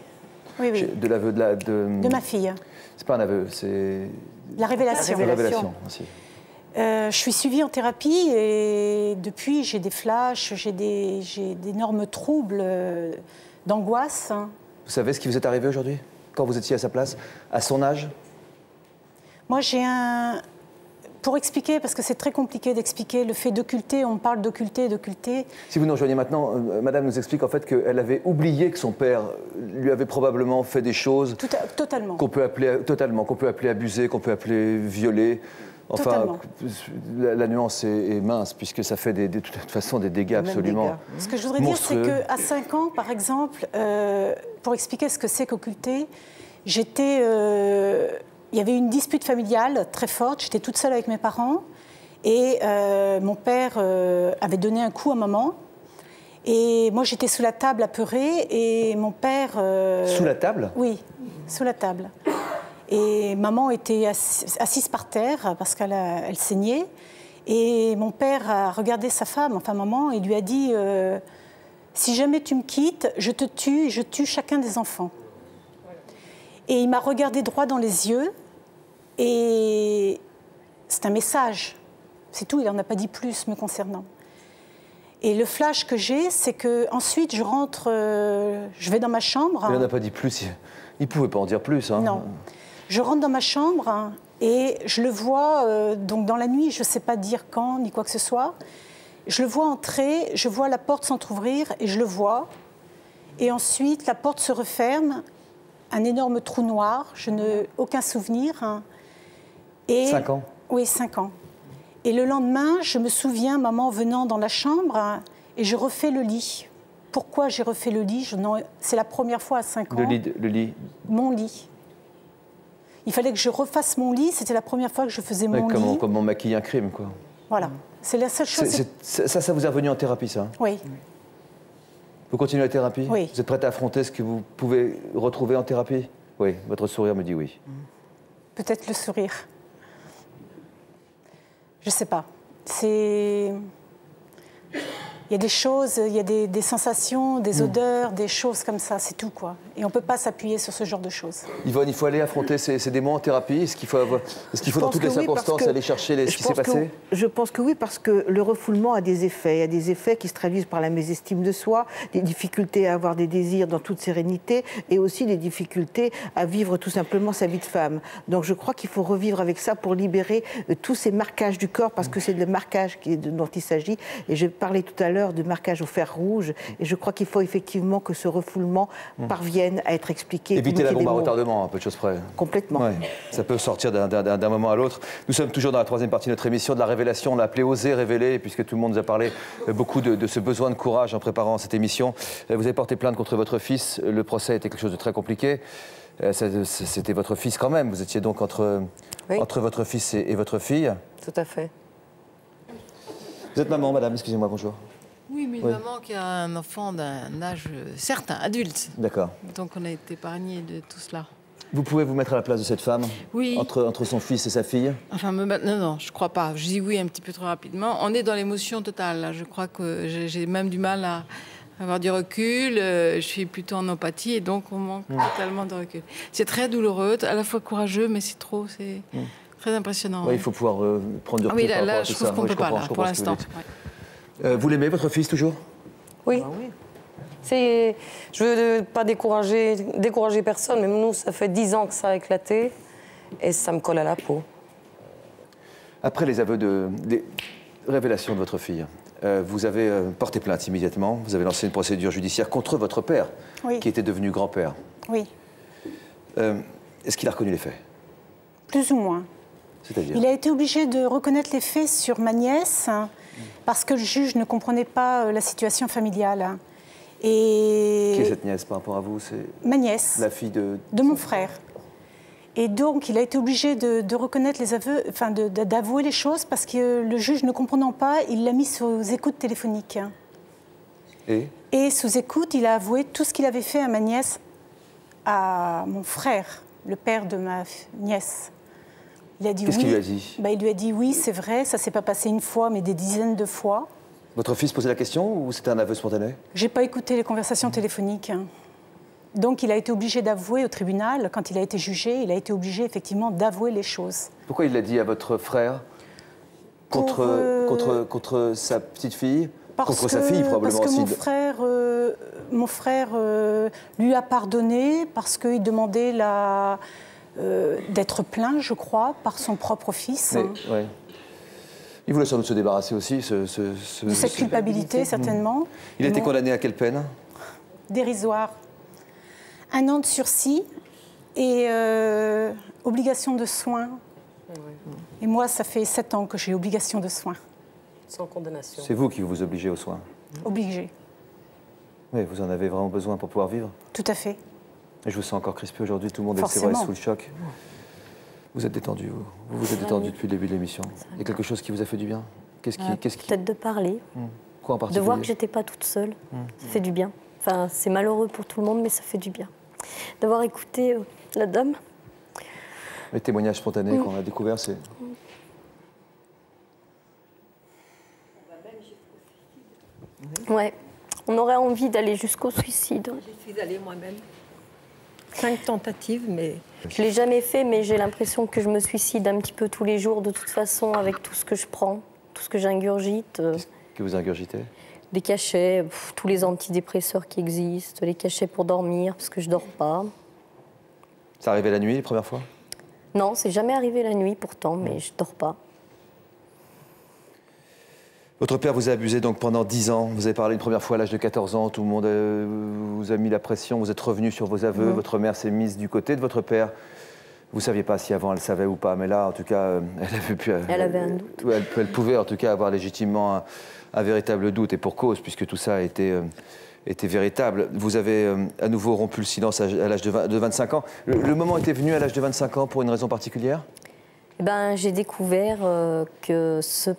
De l'aveu de ma fille. C'est pas un aveu, c'est... La révélation. La révélation aussi. Je suis suivie en thérapie et depuis, j'ai des flashs, j'ai d'énormes troubles d'angoisse. Vous savez ce qui vous est arrivé aujourd'hui, quand vous étiez à sa place, à son âge? Moi, j'ai un... Pour expliquer, parce que c'est très compliqué d'expliquer le fait d'occulter, on parle d'occulter. Si vous nous rejoignez maintenant, madame nous explique en fait qu'elle avait oublié que son père lui avait probablement fait des choses... Totalement. Qu'on peut appeler abuser, qu'on peut appeler violer. Enfin, totalement. La nuance est mince, puisque ça fait de toute façon des dégâts absolument monstrueux. Ce que je voudrais dire, c'est qu'à 5 ans, par exemple, pour expliquer ce que c'est qu'occulter, il y avait une dispute familiale très forte, j'étais toute seule avec mes parents et mon père avait donné un coup à maman et moi j'étais sous la table apeurée et mon père... Sous la table? Oui, sous la table. Et maman était assise par terre parce qu'elle saignait et mon père a regardé sa femme, enfin maman, et lui a dit si jamais tu me quittes, je te tue et je tue chacun des enfants. Et il m'a regardé droit dans les yeux et c'est un message, c'est tout, il n'en a pas dit plus me concernant. Et le flash que j'ai, c'est qu'ensuite je rentre, je vais dans ma chambre. Il n'en a pas dit plus, il ne pouvait pas en dire plus. Hein. Non. Je rentre dans ma chambre et je le vois, donc dans la nuit, je ne sais pas dire quand ni quoi que ce soit. Je le vois entrer, je vois la porte s'entrouvrir et je le vois. Et ensuite, la porte se referme. Un énorme trou noir, je n'ai aucun souvenir. Et 5 ans? Oui, 5 ans. Et le lendemain, je me souviens, maman venant dans la chambre, et je refais le lit. Pourquoi j'ai refait le lit? C'est la première fois à 5 ans. Le lit? Mon lit. Il fallait que je refasse mon lit, c'était la première fois que je faisais mon lit. Comme on maquille un crime, quoi. Voilà, c'est la seule chose. Ça vous est revenu en thérapie, ça? Oui. Vous continuez la thérapie? Oui. Vous êtes prête à affronter ce que vous pouvez retrouver en thérapie? Oui, votre sourire me dit oui. Peut-être le sourire. Je ne sais pas. Il y a des choses, il y a des sensations, des odeurs, des choses comme ça, c'est tout, quoi. Et on ne peut pas s'appuyer sur ce genre de choses. Yvonne, il faut aller affronter ces démons en thérapie? Est-ce qu'il faut dans toutes les circonstances aller chercher ce qui s'est passé? Je pense que oui, parce que le refoulement a des effets. Il y a des effets qui se traduisent par la mésestime de soi, des difficultés à avoir des désirs dans toute sérénité et aussi des difficultés à vivre tout simplement sa vie de femme. Donc je crois qu'il faut revivre avec ça pour libérer tous ces marquages du corps, parce que c'est le marquage dont il s'agit. Et je parlais tout à l'heure de marquage au fer rouge, et je crois qu'il faut effectivement que ce refoulement parvienne à être expliqué. Éviter la bombe à retardement, un peu de choses près. Complètement. Ouais, ça peut sortir d'un moment à l'autre. Nous sommes toujours dans la troisième partie de notre émission, de la révélation. On l'a appelé Oser révéler, puisque tout le monde nous a parlé beaucoup de ce besoin de courage en préparant cette émission. Vous avez porté plainte contre votre fils. Le procès était quelque chose de très compliqué. C'était votre fils quand même. Vous étiez donc entre votre fils et votre fille. Tout à fait. Vous êtes maman, madame, excusez-moi, bonjour. Oui, mais une maman qui a un enfant d'un âge certain, adulte. D'accord. Donc on a été épargné de tout cela. Vous pouvez vous mettre à la place de cette femme? Oui. Entre son fils et sa fille? Enfin, non, je crois pas. Je dis oui un petit peu trop rapidement. On est dans l'émotion totale, là. Je crois que j'ai même du mal à avoir du recul. Je suis plutôt en empathie et donc on manque totalement de recul. C'est très douloureux, à la fois courageux, mais c'est trop, c'est très impressionnant. Oui, il faut pouvoir prendre du recul. Oui, là, je trouve qu'on ne peut pas, là, pour l'instant. Vous l'aimez, votre fils, toujours? Oui. Ah oui. Je ne veux pas décourager personne, mais nous, ça fait 10 ans que ça a éclaté et ça me colle à la peau. Après les aveux des révélations de votre fille, vous avez porté plainte immédiatement, vous avez lancé une procédure judiciaire contre votre père, qui était devenu grand-père. Oui. Est-ce qu'il a reconnu les faits? Plus ou moins. C'est-à-dire? Il a été obligé de reconnaître les faits sur ma nièce, parce que le juge ne comprenait pas la situation familiale. Et... Qui est cette nièce par rapport à vous? Ma nièce. La fille de mon frère. Et donc, il a été obligé de reconnaître les aveux, enfin d'avouer les choses, parce que le juge ne comprenant pas, il l'a mis sous écoute téléphonique. Et sous écoute, il a avoué tout ce qu'il avait fait à ma nièce, à mon frère, le père de ma nièce. Il a dit Qu'est-ce qu'il lui a dit? Il lui a dit oui, c'est vrai, ça ne s'est pas passé une fois, mais des dizaines de fois. Votre fils posait la question ou c'était un aveu spontané? Je n'ai pas écouté les conversations téléphoniques. Donc il a été obligé d'avouer au tribunal, quand il a été jugé, il a été obligé effectivement d'avouer les choses. Pourquoi il l'a dit à votre frère? contre sa petite fille, contre sa fille probablement parce que aussi. Mon frère lui a pardonné parce qu'il demandait d'être plaint, je crois, par son propre fils. Ouais. Il voulait sans doute se débarrasser aussi de cette culpabilité, certainement. Il a été condamné à quelle peine? Dérisoire. 1 an de sursis et obligation de soins. Et moi, ça fait 7 ans que j'ai obligation de soins. Sans condamnation. C'est vous qui vous obligez aux soins? Obligé. Oui, vous en avez vraiment besoin pour pouvoir vivre? Tout à fait. Et je vous sens encore crispé aujourd'hui, tout le monde est, c'est vrai, sous le choc. Vous êtes détendu, vous êtes détendu depuis le début de l'émission. Il y a quelque chose qui vous a fait du bien? Peut-être de parler. Quoi en particulier? De voir que j'étais pas toute seule. Ça fait du bien. Enfin, c'est malheureux pour tout le monde, mais ça fait du bien. D'avoir écouté la dame. Les témoignages spontanés qu'on a découverts, c'est... Ouais, on aurait envie d'aller jusqu'au suicide. Je suis allée moi-même. 5 tentatives, mais... Je ne l'ai jamais fait, mais j'ai l'impression que je me suicide un petit peu tous les jours, de toute façon, avec tout ce que je prends, tout ce que j'ingurgite. Qu'est-ce que vous ingurgitez? Des cachets, tous les antidépresseurs qui existent, les cachets pour dormir, parce que je ne dors pas. Ça arrivait la nuit, les premières fois? Non, c'est jamais arrivé la nuit pourtant, mais je ne dors pas. Votre père vous a abusé donc pendant 10 ans. Vous avez parlé une première fois à l'âge de 14 ans. Tout le monde vous a mis la pression. Vous êtes revenu sur vos aveux. Votre mère s'est mise du côté de votre père. Vous ne saviez pas si avant elle savait ou pas. Mais là, en tout cas, elle avait un doute. Elle pouvait en tout cas avoir légitimement un véritable doute. Et pour cause, puisque tout ça était véritable. Vous avez à nouveau rompu le silence à l'âge de 25 ans. Le moment était venu à l'âge de 25 ans pour une raison particulière? Eh ben, j'ai découvert que ce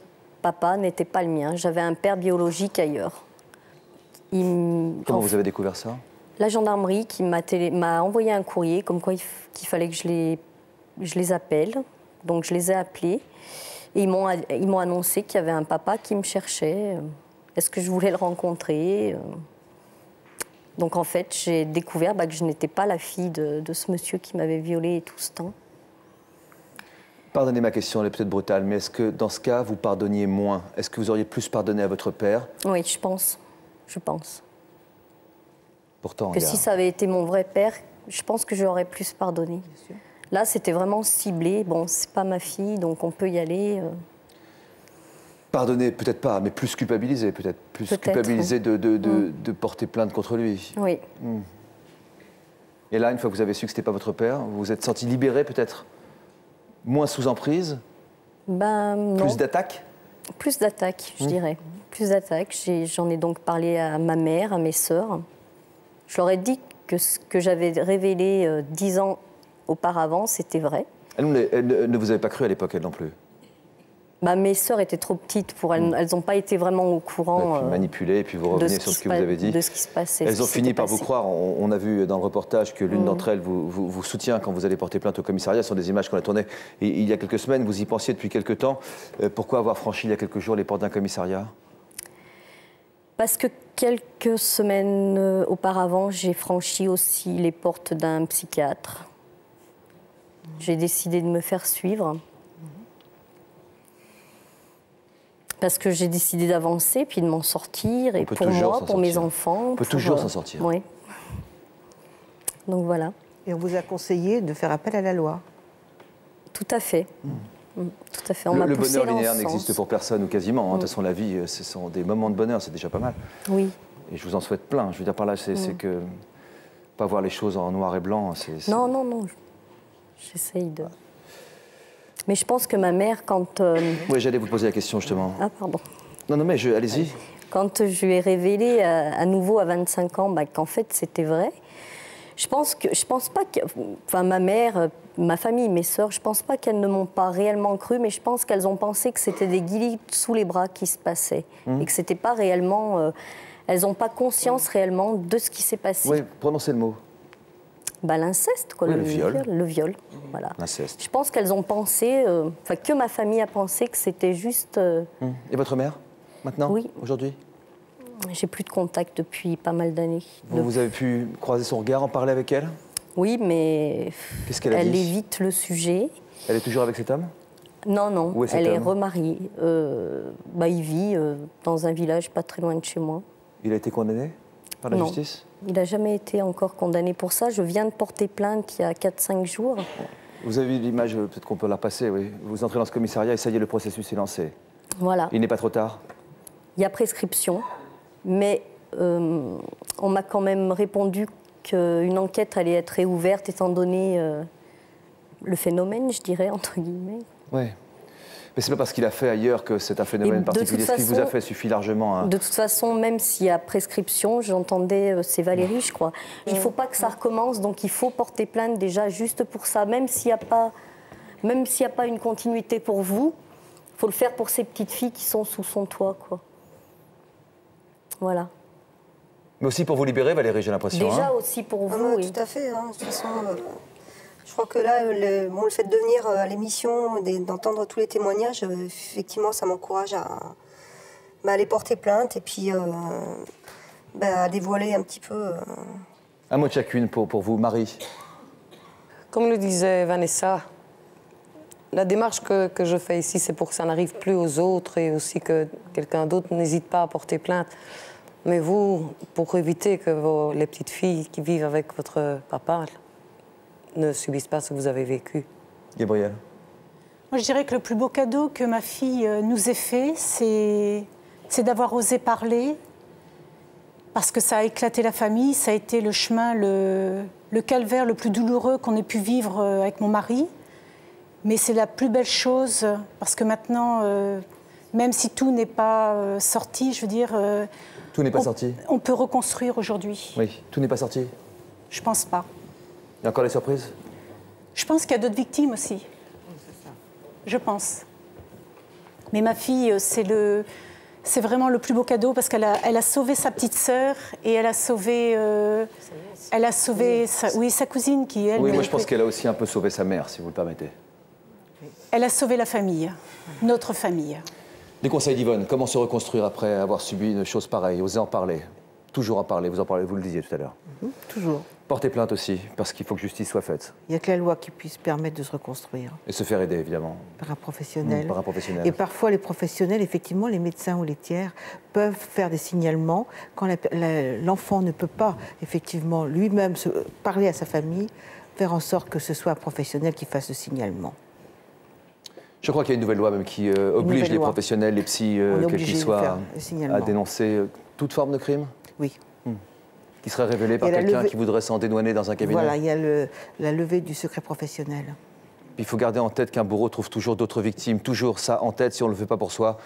papa n'était pas le mien. J'avais un père biologique ailleurs. Comment vous avez découvert ça? La gendarmerie qui m'a envoyé un courrier comme quoi qu'il fallait que je les appelle. Donc je les ai appelés. Et ils m'ont annoncé qu'il y avait un papa qui me cherchait. Est-ce que je voulais le rencontrer? Donc en fait, j'ai découvert que je n'étais pas la fille de ce monsieur qui m'avait violée tout ce temps. Pardonnez ma question, elle est peut-être brutale, mais est-ce que dans ce cas, vous pardonniez moins? Est-ce que vous auriez plus pardonné à votre père? Oui, je pense. Je pense. Pourtant, que si ça avait été mon vrai père, je pense que j'aurais plus pardonné. Là, c'était vraiment ciblé. Bon, c'est pas ma fille, donc on peut y aller. Pardonner, peut-être pas, mais plus culpabiliser, peut-être. Plus culpabiliser de porter plainte contre lui. Oui. Et là, une fois que vous avez su que c'était pas votre père, vous vous êtes senti libéré, peut-être? Moins sous emprise? Non. Plus d'attaques? Plus d'attaques, je dirais. Plus d'attaques. J'en ai donc parlé à ma mère, à mes sœurs. Je leur ai dit que ce que j'avais révélé 10 ans auparavant, c'était vrai. Elle ne vous avait pas cru à l'époque, elle non plus? Mes sœurs étaient trop petites pour elles. Elles n'ont pas été vraiment au courant. Manipulées, et puis vous revenez sur ce que vous avez dit. De ce qui se passait. Elles ont fini par vous croire. On a vu dans le reportage que l'une d'entre elles vous soutient quand vous allez porter plainte au commissariat. Ce sont des images qu'on a tournées il y a quelques semaines. Vous y pensiez depuis quelques temps. Pourquoi avoir franchi il y a quelques jours les portes d'un commissariat? Parce que quelques semaines auparavant, j'ai franchi aussi les portes d'un psychiatre. J'ai décidé de me faire suivre. Parce que j'ai décidé d'avancer, puis de m'en sortir, et pour moi, pour mes enfants. On peut toujours s'en sortir. Oui. Donc voilà. Et on vous a conseillé de faire appel à la loi? Tout à fait. Tout à fait. Le bonheur linéaire n'existe pour personne, ou quasiment. De toute façon, la vie, ce sont des moments de bonheur, c'est déjà pas mal. Oui. Et je vous en souhaite plein. Je veux dire par là, c'est que pas voir les choses en noir et blanc, c'est... Non, non, non. J'essaye de... Mais je pense que ma mère, quand... Oui, j'allais vous poser la question, justement. Ah, pardon. Non, non, mais allez-y. Quand je lui ai révélé à nouveau à 25 ans qu'en fait, c'était vrai, je pense pas que... Enfin, ma mère, ma famille, mes sœurs, je pense pas qu'elles ne m'ont pas réellement cru, mais je pense qu'elles ont pensé que c'était des guillis sous les bras qui se passaient. Et que c'était pas réellement... elles n'ont pas conscience réellement de ce qui s'est passé. Oui, prononcez le mot. L'inceste, quoi, oui, le viol, voilà. L'inceste. Je pense qu'elles ont pensé, que ma famille a pensé que c'était juste... Et votre mère, maintenant? Oui. Aujourd'hui? J'ai plus de contact depuis pas mal d'années. Vous avez pu croiser son regard, en parler avec elle? Oui, mais qu'est-ce qu'elle a dit? Elle évite le sujet. Elle est toujours avec cet homme? Non, non, Où est cet elle est homme remariée. Il vit dans un village pas très loin de chez moi. Il a été condamné par la justice? Il n'a jamais été encore condamné pour ça. Je viens de porter plainte il y a 4-5 jours. Vous avez vu l'image, peut-être qu'on peut la passer, oui. Vous entrez dans ce commissariat et ça y est, le processus est lancé. Voilà. Il n'est pas trop tard? Il y a prescription, mais on m'a quand même répondu qu'une enquête allait être réouverte étant donné le phénomène, je dirais, entre guillemets. Oui. Mais c'est pas parce qu'il a fait ailleurs que c'est un phénomène particulier. Ce qu'il vous a fait suffit largement. Hein. De toute façon, même s'il y a prescription, j'entendais, c'est Valérie, je crois. Il ne faut pas que ça recommence, donc il faut porter plainte déjà juste pour ça. Même s'il n'y a pas une continuité pour vous, il faut le faire pour ces petites filles qui sont sous son toit, quoi. Voilà. Mais aussi pour vous libérer, Valérie, j'ai l'impression. Déjà aussi pour vous, oui. Tout à fait. Hein. De toute façon, je crois que là, le fait de venir à l'émission, d'entendre tous les témoignages, effectivement, ça m'encourage à aller porter plainte et puis à dévoiler un petit peu. Un mot de chacune pour vous, Marie. Comme le disait Vanessa, la démarche que je fais ici, c'est pour que ça n'arrive plus aux autres et aussi que quelqu'un d'autre n'hésite pas à porter plainte. Mais vous, pour éviter que les petites filles qui vivent avec votre papa ne subissent pas ce que vous avez vécu. Gabrielle. Moi, je dirais que le plus beau cadeau que ma fille nous ait fait, c'est d'avoir osé parler, parce que ça a éclaté la famille, ça a été le chemin, le calvaire le plus douloureux qu'on ait pu vivre avec mon mari. Mais c'est la plus belle chose, parce que maintenant, même si tout n'est pas sorti, je veux dire... tout n'est pas sorti. On peut reconstruire aujourd'hui. Oui, tout n'est pas sorti. Je pense pas. Il y a encore des surprises? Je pense qu'il y a d'autres victimes aussi. Je pense. Mais ma fille, c'est vraiment le plus beau cadeau parce qu'elle a sauvé sa petite sœur et elle a sauvé sa cousine qui, elle... Oui, moi je pense qu'elle a aussi un peu sauvé sa mère, si vous le permettez. Elle a sauvé la famille, notre famille. Des conseils d'Yvonne, comment se reconstruire après avoir subi une chose pareille? Osez en parler. Toujours en parler, vous le disiez tout à l'heure. Toujours. Portez plainte aussi, parce qu'il faut que justice soit faite. Il n'y a que la loi qui puisse permettre de se reconstruire. Et se faire aider, évidemment. Par un professionnel. Par un professionnel. Et parfois, les professionnels, effectivement, les médecins ou les tiers, peuvent faire des signalements quand l'enfant ne peut pas, effectivement, lui-même parler à sa famille, faire en sorte que ce soit un professionnel qui fasse le signalement. Je crois qu'il y a une nouvelle loi même qui oblige les professionnels, les psys, quels qu'ils soient, à dénoncer toute forme de crime. Oui. Qui serait révélée par quelqu'un qui voudrait s'en dédouaner dans un cabinet. Voilà, il y a la levée du secret professionnel. Il faut garder en tête qu'un bourreau trouve toujours d'autres victimes, toujours ça en tête. Si on ne le fait pas pour soi,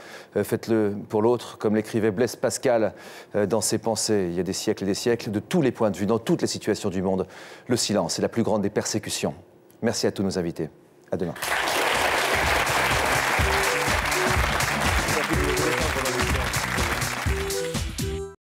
faites-le pour l'autre, comme l'écrivait Blaise Pascal dans ses pensées. Il y a des siècles et des siècles, de tous les points de vue, dans toutes les situations du monde. Le silence est la plus grande des persécutions. Merci à tous nos invités. À demain.